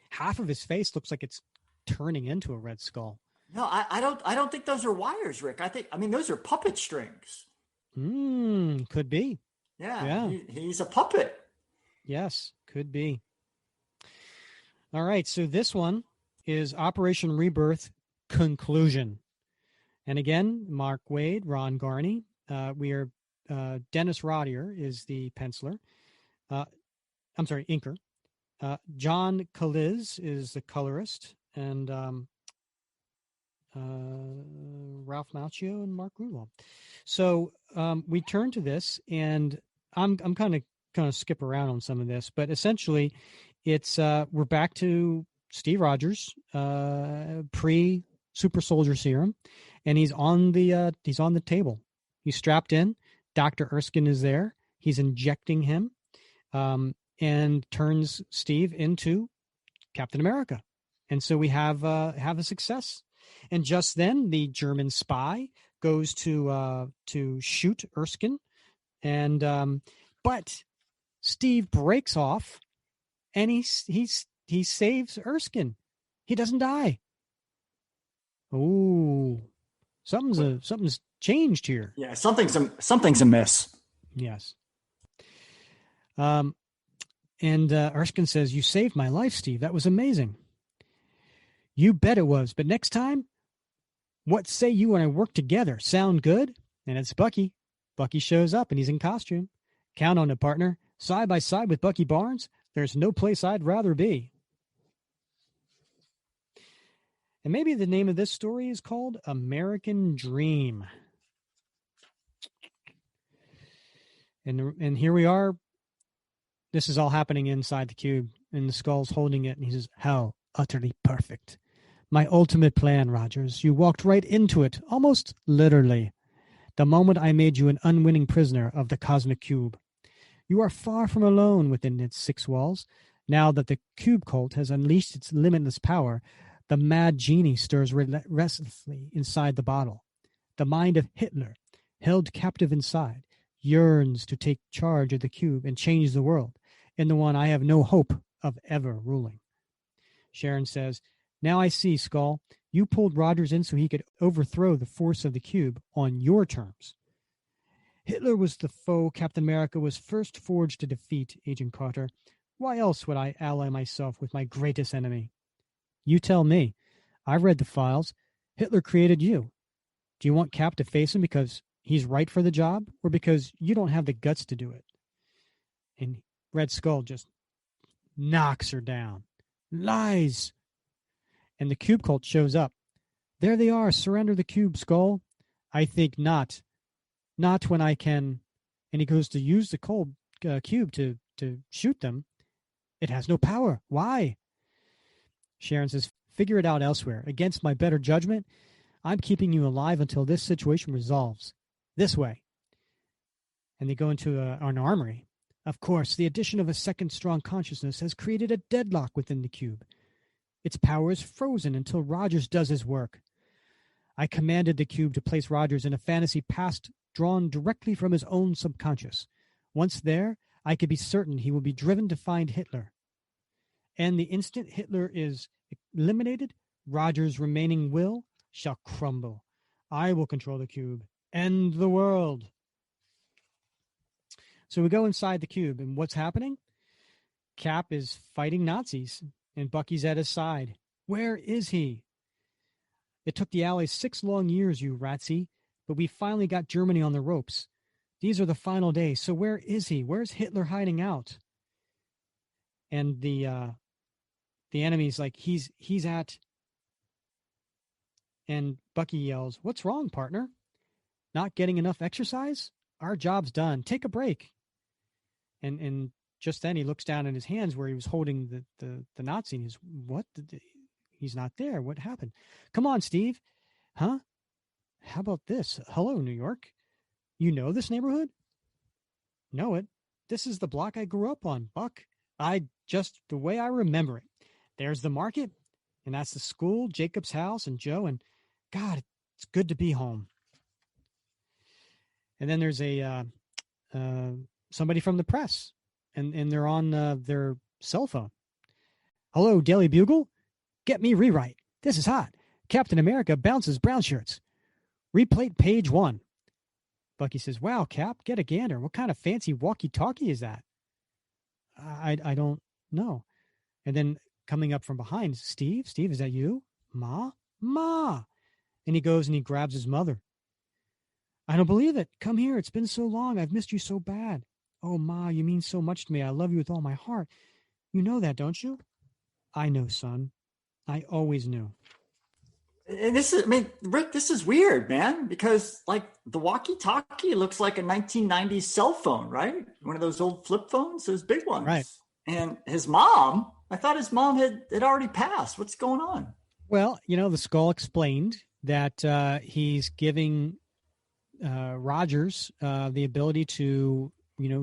half of his face looks like it's turning into a Red Skull. No, I don't think those are wires, Rick. Those are puppet strings. Could be. Yeah. He's a puppet. Yes, could be. All right, so this one is Operation Rebirth Conclusion. And again, Mark Waid, Ron Garney. Dennis Roddier is the penciler. Inker. John Kaliz is the colorist, and Ralph Macchio and Mark Grunwald. So we turn to this, and I'm kind of skip around on some of this, but essentially, it's we're back to Steve Rogers, pre Super Soldier Serum, and he's on the table. He's strapped in. Dr. Erskine is there. He's injecting him, and turns Steve into Captain America. And so we have a success. And just then, the German spy goes to shoot Erskine, and but Steve breaks off, and he saves Erskine. He doesn't die. Oh, something's changed here. Yeah, something's amiss. Yes. And Erskine says, "You saved my life, Steve. That was amazing." "You bet it was. But next time, what say you and I work together? Sound good?" And it's Bucky. Bucky shows up, and he's in costume. "Count on it, partner. Side by side with Bucky Barnes, there's no place I'd rather be." And maybe the name of this story is called American Dream. And here we are. This is all happening inside the cube, and the Skull's holding it, and he says, "How utterly perfect. My ultimate plan, Rogers. You walked right into it, almost literally, the moment I made you an unwitting prisoner of the cosmic cube. You are far from alone within its 6 walls. Now that the cube cult has unleashed its limitless power, the mad genie stirs restlessly inside the bottle. The mind of Hitler, held captive inside, yearns to take charge of the cube and change the world, in the one I have no hope of ever ruling." Sharon says, "Now I see, Skull. You pulled Rogers in so he could overthrow the force of the cube on your terms. Hitler was the foe Captain America was first forged to defeat, Agent Carter. Why else would I ally myself with my greatest enemy? You tell me. I've read the files. Hitler created you. Do you want Cap to face him because he's right for the job, or because you don't have the guts to do it?" And Red Skull just knocks her down. "Lies!" And the cube cult shows up. "There they are. Surrender the cube, Skull." "I think not. Not when I can." And he goes to use the cube to shoot them. "It has no power. Why?" Sharon says, "Figure it out elsewhere. Against my better judgment, I'm keeping you alive until this situation resolves. This way." And they go into an armory. "Of course, the addition of a second strong consciousness has created a deadlock within the cube. Its power is frozen until Rogers does his work. I commanded the cube to place Rogers in a fantasy past drawn directly from his own subconscious. Once there, I could be certain he will be driven to find Hitler. And the instant Hitler is eliminated, Roger's remaining will shall crumble. I will control the cube. End the world. So we go inside the cube, and what's happening? Cap is fighting Nazis, and Bucky's at his side. Where is he? It took the Allies 6 long years, you ratsy, but we finally got Germany on the ropes. These are the final days. So where is he? Where's Hitler hiding out? And the enemy's like, he's at. And Bucky yells, "What's wrong, partner? Not getting enough exercise? Our job's done. Take a break." And just then he looks down in his hands where he was holding the Nazi, and he's, what? He's not there. What happened? Come on, Steve. Huh? How about this? Hello, New York. You know this neighborhood? Know it. This is the block I grew up on, Buck. Just the way I remember it. There's the market, and that's the school, Jacob's house, and Joe, and God, it's good to be home. And then there's somebody from the press, and they're on their cell phone. Hello, Daily Bugle. Get me rewrite. This is hot. Captain America bounces brown shirts. Replate page 1. Bucky says, "Wow, Cap, get a gander. What kind of fancy walkie-talkie is that?" I don't know. And then coming up from behind, Steve, is that you? Ma? And he goes and he grabs his mother. "I don't believe it. Come here. It's been so long. I've missed you so bad. Oh, Ma, you mean so much to me. I love you with all my heart. You know that, don't you?" "I know, son. I always knew." And Rick, this is weird, man, because like the walkie-talkie looks like a 1990s cell phone, right? One of those old flip phones, those big ones. Right. And his mom, I thought his mom had already passed. What's going on? Well, the Skull explained that he's giving Rogers the ability to,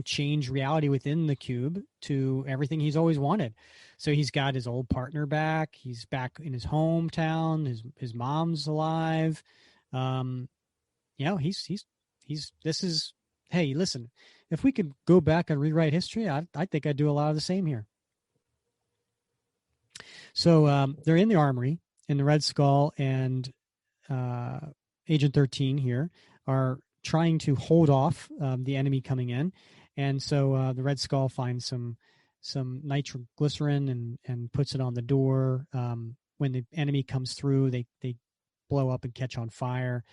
change reality within the cube to everything he's always wanted. So he's got his old partner back. He's back in his hometown. His mom's alive. Hey, listen, if we could go back and rewrite history, I think I'd do a lot of the same here. So they're in the armory, and the Red Skull and Agent 13 here are trying to hold off the enemy coming in. And so the Red Skull finds some nitroglycerin and puts it on the door. When the enemy comes through, they blow up and catch on fire.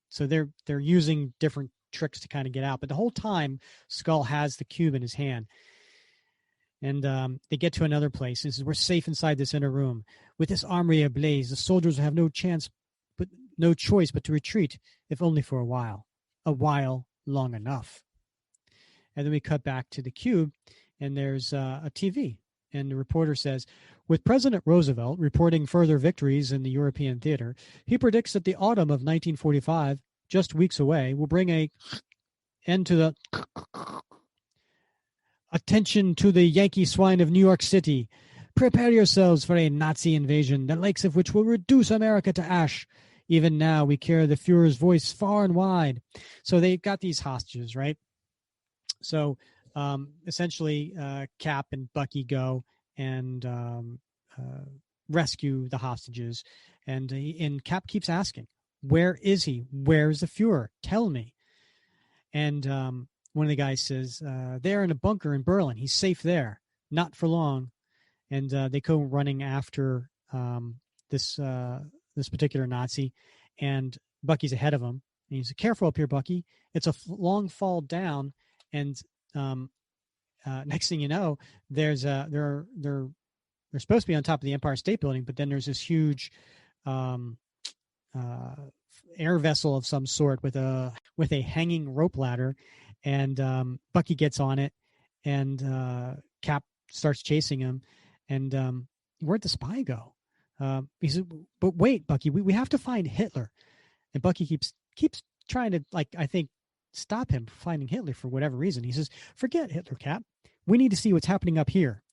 So they're using different tricks to kind of get out. But the whole time, Skull has the cube in his hand. And they get to another place. He says, "We're safe inside this inner room. With this armory ablaze, the soldiers have no choice but to retreat, if only for a while long enough." And then we cut back to the cube, and there's a TV. And the reporter says, "With President Roosevelt reporting further victories in the European theater, he predicts that the autumn of 1945, just weeks away, will bring an end to the attention to the Yankee swine of New York City. Prepare yourselves for a Nazi invasion, the likes of which will reduce America to ash. Even now, we carry the Fuhrer's voice far and wide." So they've got these hostages, right? So essentially, Cap and Bucky go and rescue the hostages. And Cap keeps asking, "Where is he? Where's the Fuhrer? Tell me." And one of the guys says, "They're in a bunker in Berlin. He's safe there. Not for long." And they go running after this particular Nazi, and Bucky's ahead of him. And he's, "Careful up here, Bucky. It's a long fall down." And next thing you know, they're supposed to be on top of the Empire State Building, but then there's this huge air vessel of some sort with a hanging rope ladder, and Bucky gets on it, and Cap starts chasing him, and where'd the spy go? He said, "But wait, Bucky, we have to find Hitler." And Bucky keeps trying to, I think, stop him from finding Hitler for whatever reason. He says, "Forget Hitler, Cap. We need to see what's happening up here.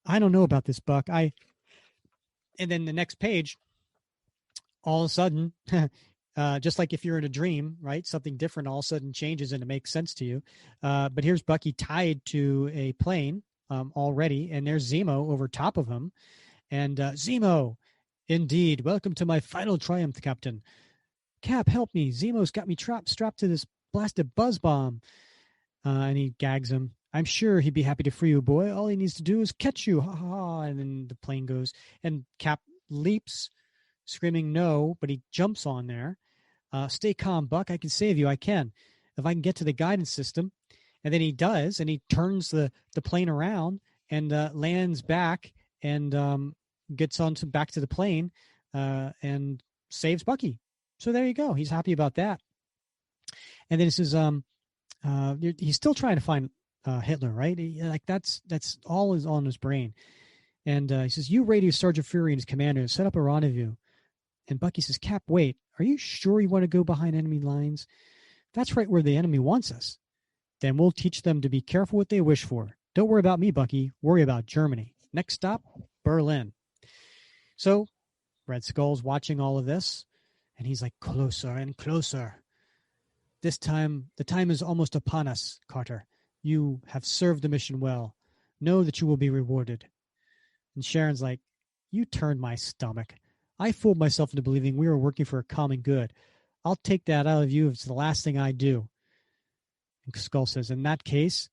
I don't know about this, Buck. And then the next page, all of a sudden, just like if you're in a dream, right? Something different all of a sudden changes and it makes sense to you. But here's Bucky tied to a plane already, and there's Zemo over top of him. And Zemo, indeed, welcome to my final triumph, Captain. Cap, help me. Zemo's got me strapped to this blasted buzz bomb. And he gags him. I'm sure he'd be happy to free you, boy. All he needs to do is catch you. Ha ha ha. And then the plane goes, and Cap leaps, screaming no, but he jumps on there. Stay calm, Buck. I can save you. I can. If I can get to the guidance system. And then he does, and he turns the plane around and lands back and gets back to the plane and saves Bucky. So there you go. He's happy about that. And then it says, he's still trying to find Hitler, right? That's all is on his brain. And he says, you radio Sergeant Fury and his commander set up a rendezvous. And Bucky says, Cap, wait, are you sure you want to go behind enemy lines? That's right where the enemy wants us. Then we'll teach them to be careful what they wish for. Don't worry about me, Bucky. Worry about Germany. Next stop, Berlin. So Red Skull's watching all of this, and he's like, closer and closer. This time, the time is almost upon us, Carter. You have served the mission well. Know that you will be rewarded. And Sharon's like, you turned my stomach. I fooled myself into believing we were working for a common good. I'll take that out of you if it's the last thing I do. And Skull says, in that case,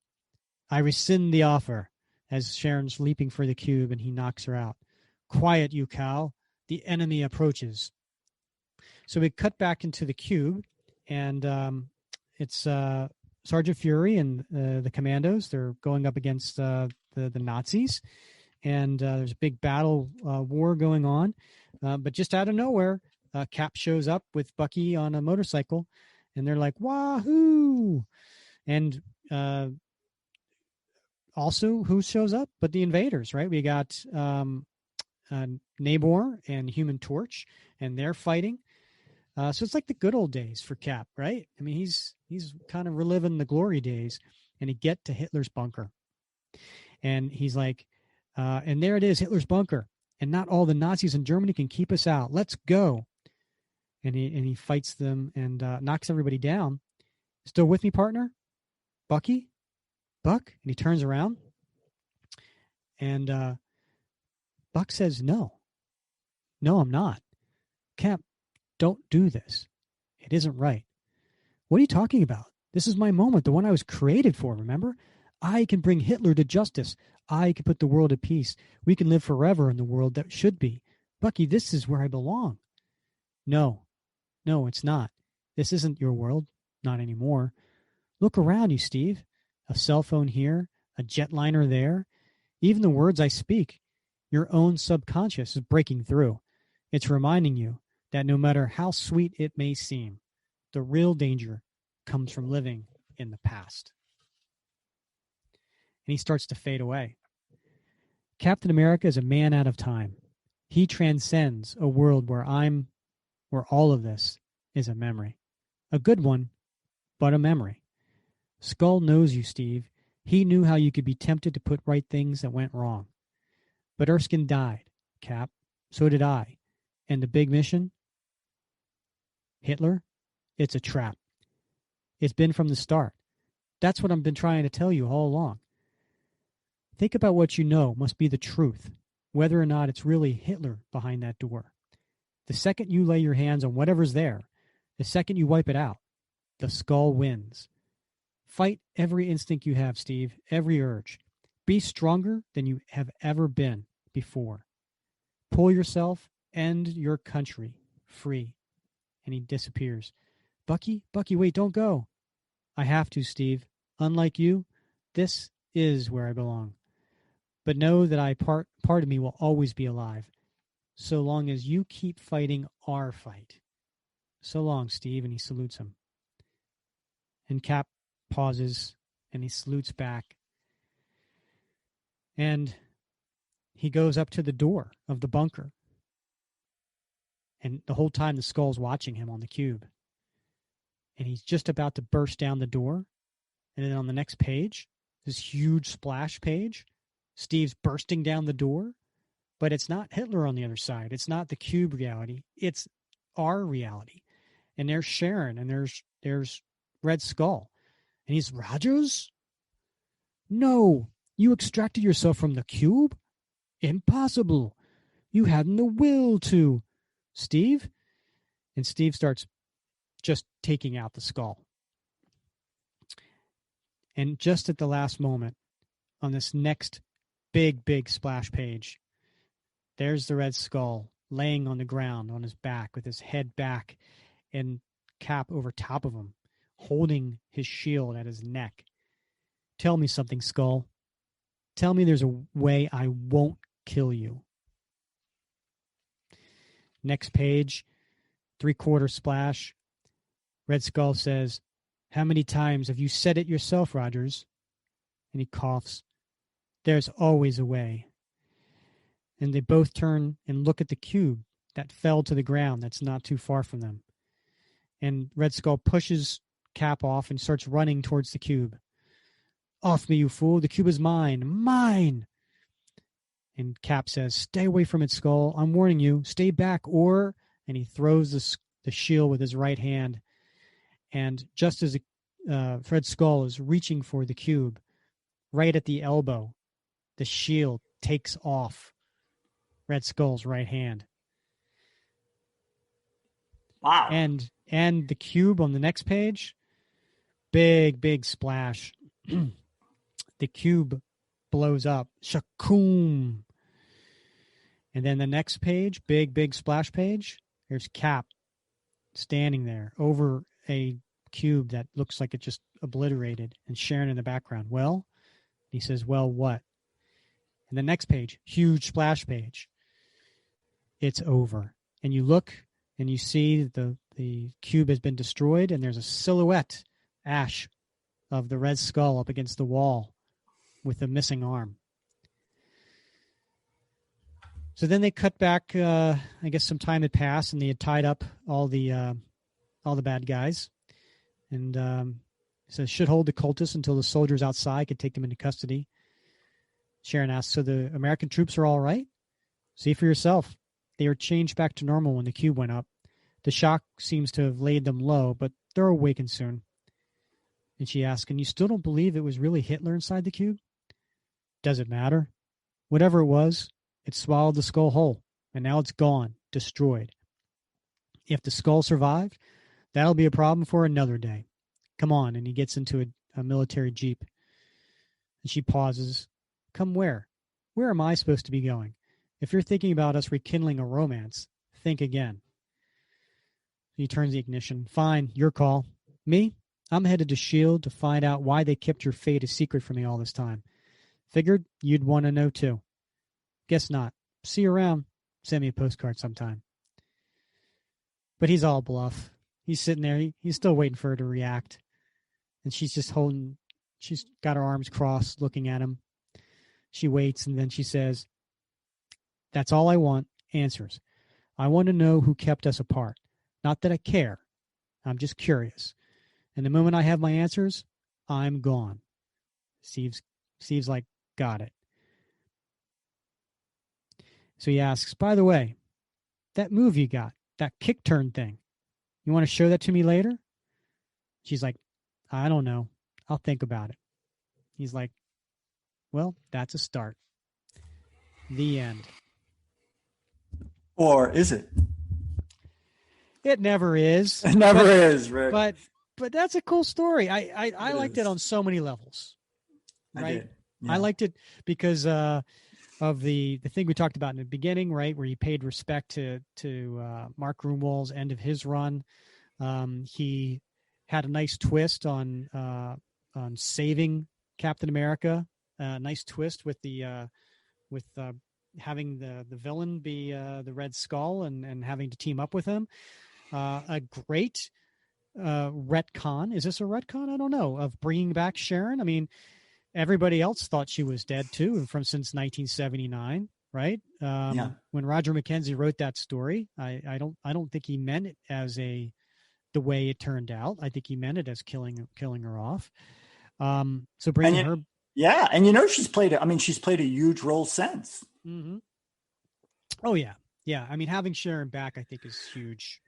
I rescind the offer, as Sharon's leaping for the cube and he knocks her out. Quiet, you cow. The enemy approaches. So we cut back into the cube, and it's Sergeant Fury and the commandos. They're going up against the Nazis, and there's a big battle war going on. But just out of nowhere, Cap shows up with Bucky on a motorcycle, and they're like, wahoo! And also, who shows up? But the invaders, right? We got Namor and Human Torch, and they're fighting. So it's like the good old days for Cap, right? I mean, he's kind of reliving the glory days, and he get to Hitler's bunker. And he's like, and there it is, Hitler's bunker. And not all the Nazis in Germany can keep us out. Let's go. And he fights them and knocks everybody down. Still with me, partner? Bucky? Buck? And he turns around. And Buck says, no. No, I'm not. Cap, don't do this. It isn't right. What are you talking about? This is my moment, the one I was created for, remember? I can bring Hitler to justice. I can put the world at peace. We can live forever in the world that should be. Bucky, this is where I belong. No, it's not. This isn't your world. Not anymore. Look around you, Steve. A cell phone here, a jetliner there. Even the words I speak, your own subconscious is breaking through. It's reminding you that no matter how sweet it may seem, the real danger comes from living in the past. And he starts to fade away. Captain America is a man out of time. He transcends a world where all of this is a memory. A good one, but a memory. Skull knows you, Steve. He knew how you could be tempted to put right things that went wrong. But Erskine died, Cap. So did I. And the big mission? Hitler? It's a trap. It's been from the start. That's what I've been trying to tell you all along. Think about what you know must be the truth, whether or not it's really Hitler behind that door. The second you lay your hands on whatever's there, the second you wipe it out, the skull wins. Fight every instinct you have, Steve, every urge. Be stronger than you have ever been before. Pull yourself and your country free. And he disappears. Bucky, wait, don't go. I have to, Steve. Unlike you, this is where I belong. But know that part of me will always be alive, so long as you keep fighting our fight. So long, Steve, and he salutes him. And Cap pauses, and he salutes back. And he goes up to the door of the bunker. And the whole time the skull's watching him on the cube. And he's just about to burst down the door. And then on the next page, this huge splash page, Steve's bursting down the door. But it's not Hitler on the other side. It's not the cube reality. It's our reality. and there's Sharon, and there's Red Skull, and he's Rogers. No, you extracted yourself from the cube? Impossible. You hadn't the will to. Steve? And Steve starts just taking out the skull. And just at the last moment, on this next big splash page, there's the Red Skull laying on the ground on his back with his head back and Cap over top of him, holding his shield at his neck. Tell me something, Skull. Tell me there's a way I won't kill you. Next page, 3/4 splash. Red Skull says, how many times have you said it yourself, Rogers? And he coughs. There's always a way. And they both turn and look at the cube that fell to the ground that's not too far from them. And Red Skull pushes Cap off and starts running towards the cube. Off me, you fool. The cube is mine. Mine! And Cap says, stay away from it, Skull. I'm warning you. Stay back or... And he throws the shield with his right hand. And just as Red Skull is reaching for the cube, right at the elbow, the shield takes off Red Skull's right hand. Wow. And the cube on the next page, big splash. The cube blows up. Shakoom. And then the next page, big splash page, there's Cap standing there over a cube that looks like it just obliterated, and Sharon in the background. Well, he says, well, what? And the next page, huge splash page. It's over. And you look and you see the cube has been destroyed, and there's a silhouette, Ash, of the Red Skull up against the wall with a missing arm. So then they cut back, I guess some time had passed, and they had tied up all the bad guys. And says, should hold the cultists until the soldiers outside could take them into custody. Sharon asks, so the American troops are all right? See for yourself. They were changed back to normal when the cube went up. The shock seems to have laid them low, but they're awakened soon. And she asks, and you still don't believe it was really Hitler inside the cube? Does it matter? Whatever it was, it swallowed the skull whole, and now it's gone, destroyed. If the skull survived, that'll be a problem for another day. Come on. And he gets into a military jeep. And she pauses. Come where? Where am I supposed to be going? If you're thinking about us rekindling a romance, think again. He turns the ignition. Fine, your call. Me? I'm headed to S.H.I.E.L.D. to find out why they kept your fate a secret from me all this time. Figured you'd want to know too. Guess not. See you around. Send me a postcard sometime. But he's all bluff. He's sitting there. He's still waiting for her to react. And she's just she's got her arms crossed looking at him. She waits, and then she says, that's all I want, answers. I want to know who kept us apart. Not that I care. I'm just curious. And the moment I have my answers, I'm gone. Steve's like, got it. So he asks, by the way, that move you got, that kick turn thing, you want to show that to me later? She's like, I don't know. I'll think about it. He's like, well, that's a start. The end. Or is it? It never is. It never is, Rick. But that's a cool story. I liked it on so many levels. Right? I liked it because of the thing we talked about in the beginning, right, where he paid respect to Mark Gruenwald's end of his run. He had a nice twist on saving Captain America. Nice twist with having the villain be the Red Skull and having to team up with him. A great retcon. Is this a retcon? I don't know. Of bringing back Sharon. I mean, everybody else thought she was dead too, since 1979, right? When Roger McKenzie wrote that story, I don't think he meant it as the way it turned out. I think he meant it as killing her off. So bringing her. Yeah, and she's played a huge role since. Mm-hmm. Oh yeah, Yeah, I mean, having Sharon back, I think, is huge.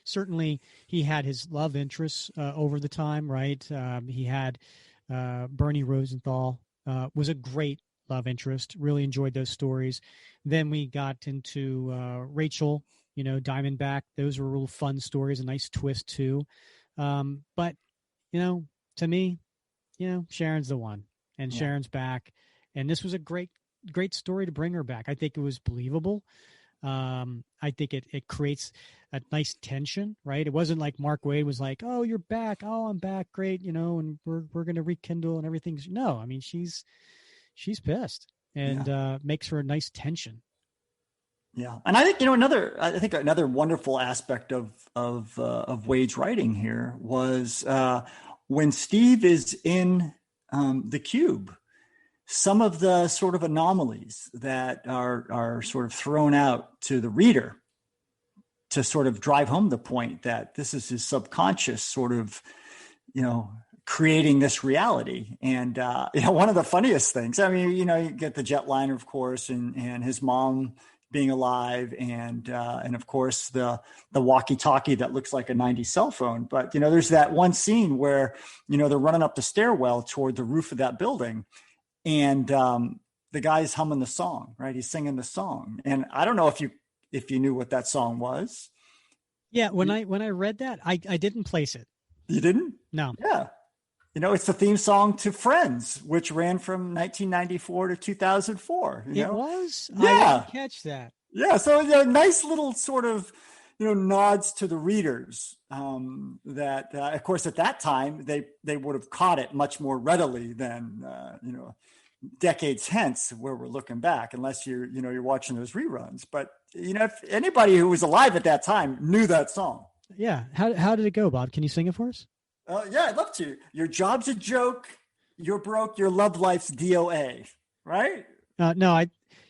Certainly, he had his love interests over the time, right? He had Bernie Rosenthal, was a great love interest. Really enjoyed those stories. Then we got into Rachel, Diamondback. Those were real fun stories, a nice twist too. But to me, Sharon's the one, and Yeah. Sharon's back, and this was a great story to bring her back. I think it was believable. I think it creates a nice tension, right? It wasn't like Mark Waid was like, "Oh, you're back. Oh, I'm back. Great. And we're going to rekindle and everything's." No, I mean, she's pissed, and Yeah. makes for a nice tension. Yeah, and I think another wonderful aspect of Wade's writing here was when Steve is in the cube. Some of the sort of anomalies that are sort of thrown out to the reader to sort of drive home the point that this is his subconscious sort of, creating this reality. And, one of the funniest things, I mean, you get the jetliner, of course, and his mom being alive, and of course the walkie-talkie that looks like a 90s cell phone. But, there's that one scene where, they're running up the stairwell toward the roof of that building. And the guy's humming the song, right? He's singing the song. And I don't know if you knew what that song was. Yeah, when I read that, I didn't place it. You didn't? No. Yeah. It's the theme song to Friends, which ran from 1994 to 2004. It was? Yeah. I didn't catch that. Yeah. So, nice little sort of, nods to the readers that, of course, at that time, they would have caught it much more readily than, decades hence where we're looking back, unless you're watching those reruns. But, if anybody who was alive at that time knew that song. Yeah. How did it go, Bob? Can you sing it for us? Yeah, I'd love to. Your job's a joke. You're broke. Your love life's DOA. Right? No,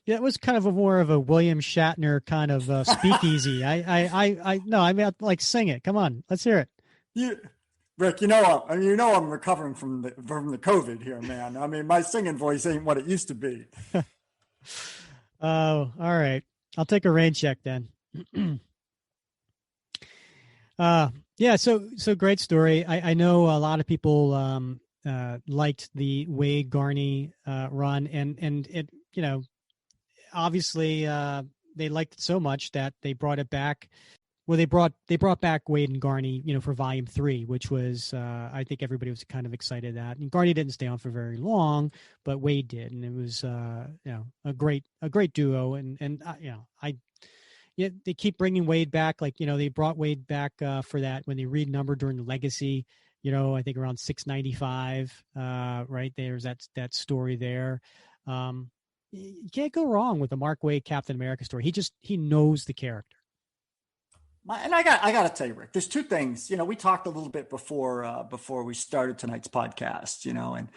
it was kind of a more of a William Shatner kind of speakeasy. No, I mean, like, sing it. Come on, let's hear it. Yeah. Rick, I'm recovering from the COVID here, man. I mean, my singing voice ain't what it used to be. Oh, all right. I'll take a rain check then. Yeah, so great story. I know a lot of people liked the Waid Garney run, and it obviously they liked it so much that they brought it back. Well, they brought back Waid and Garney, for Volume 3, which was I think everybody was kind of excited at. And Garney didn't stay on for very long, but Waid did, and it was a great duo. And they keep bringing Waid back. Like, they brought Waid back for that when they renumbered during the Legacy, I think around 695, right? There's that story there. You can't go wrong with the Mark Waid Captain America story. He knows the character. And I got to tell you, Rick, there's two things. We talked a little bit before we started tonight's podcast. And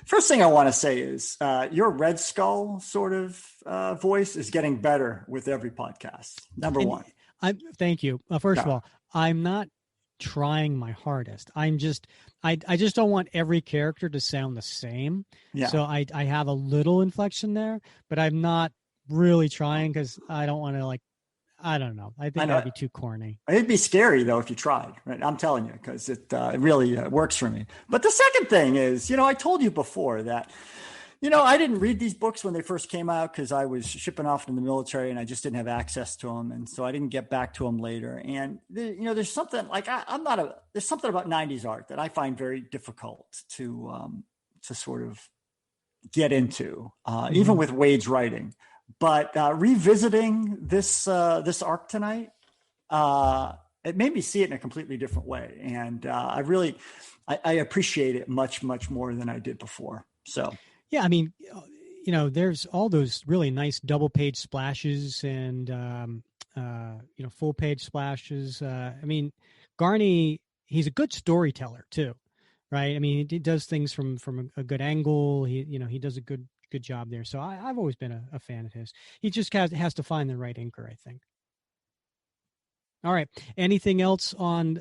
first thing I want to say is your Red Skull sort of voice is getting better with every podcast. Number one. Thank you. First of all, I'm not trying my hardest. I just don't want every character to sound the same. Yeah. So I have a little inflection there, but I'm not really trying because I don't want to I don't know. I think that'd be too corny. It'd be scary though if you tried, right? I'm telling you, because it really works for me. But the second thing is, I told you before that, I didn't read these books when they first came out because I was shipping off in the military and I just didn't have access to them, and so I didn't get back to them later. And there's something like there's something about '90s art that I find very difficult to sort of get into, even with Waid's writing. But revisiting this arc tonight, it made me see it in a completely different way, and I appreciate it much more than I did before. So yeah, I mean, there's all those really nice double page splashes and full page splashes. I mean, Garney, he's a good storyteller too, right? I mean, he does things from a good angle. He does a good job there. So I've always been a fan of his. He just has to find the right inker, I think. All right. Anything else on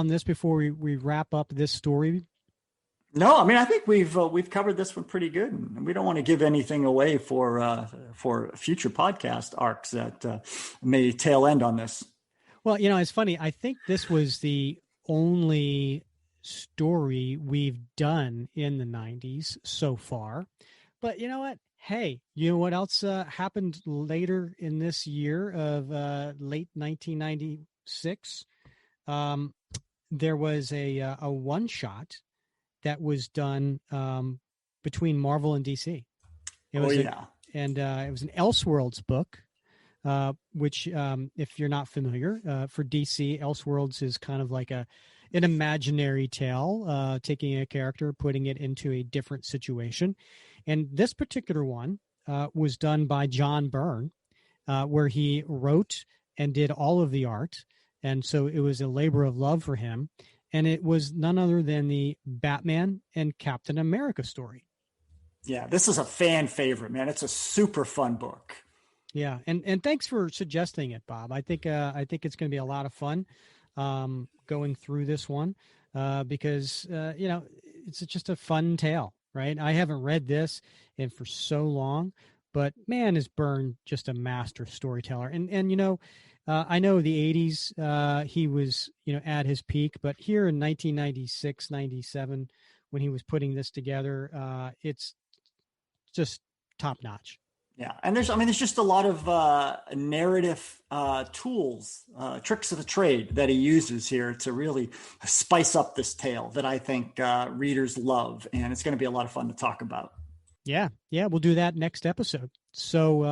this before we wrap up this story? No, I mean, I think we've covered this one pretty good, and we don't want to give anything away for future podcast arcs that may tail end on this. Well, it's funny. I think this was the only story we've done in the 90s so far. But you know what? Hey, you know what else happened later in this year of late 1996? There was a one shot that was done between Marvel and DC. It was it was an Elseworlds book, which, if you're not familiar, for DC, Elseworlds is kind of like an imaginary tale, taking a character, putting it into a different situation. And this particular one was done by John Byrne, where he wrote and did all of the art. And so it was a labor of love for him. And it was none other than the Batman and Captain America story. Yeah, this is a fan favorite, man. It's a super fun book. Yeah, and thanks for suggesting it, Bob. I think it's going to be a lot of fun going through this one because it's just a fun tale, right? I haven't read this in for so long, but man, is Byrne just a master storyteller. And I know the 80s he was at his peak, but here in 1996, 97, when he was putting this together, it's just top notch. Yeah, and there's just a lot of narrative tools, tricks of the trade that he uses here to really spice up this tale that I think readers love, and it's going to be a lot of fun to talk about. Yeah, we'll do that next episode. So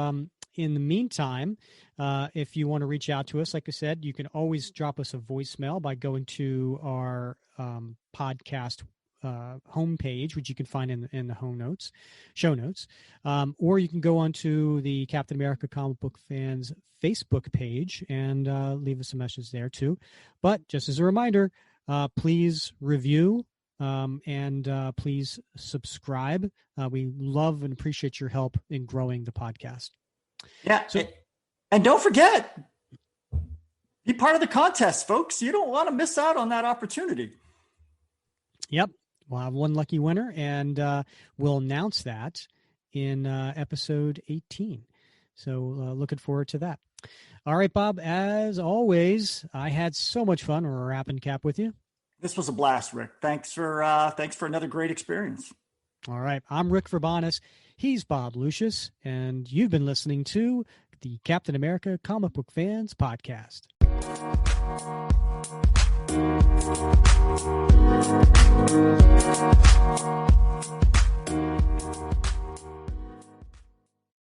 in the meantime, if you want to reach out to us, like I said, you can always drop us a voicemail by going to our podcast homepage, which you can find in the show notes, or you can go onto the Captain America Comic Book Fans Facebook page and leave us a message there too. But just as a reminder, please review and please subscribe. We love and appreciate your help in growing the podcast. Yeah, and don't forget, be part of the contest, folks. You don't want to miss out on that opportunity. Yep. We'll have one lucky winner, and we'll announce that in episode 18. So looking forward to that. All right, Bob, as always, I had so much fun wrapping cap with you. This was a blast, Rick. Thanks for another great experience. All right. I'm Rick Verbanis. He's Bob Lucius, and you've been listening to the Captain America Comic Book Fans Podcast.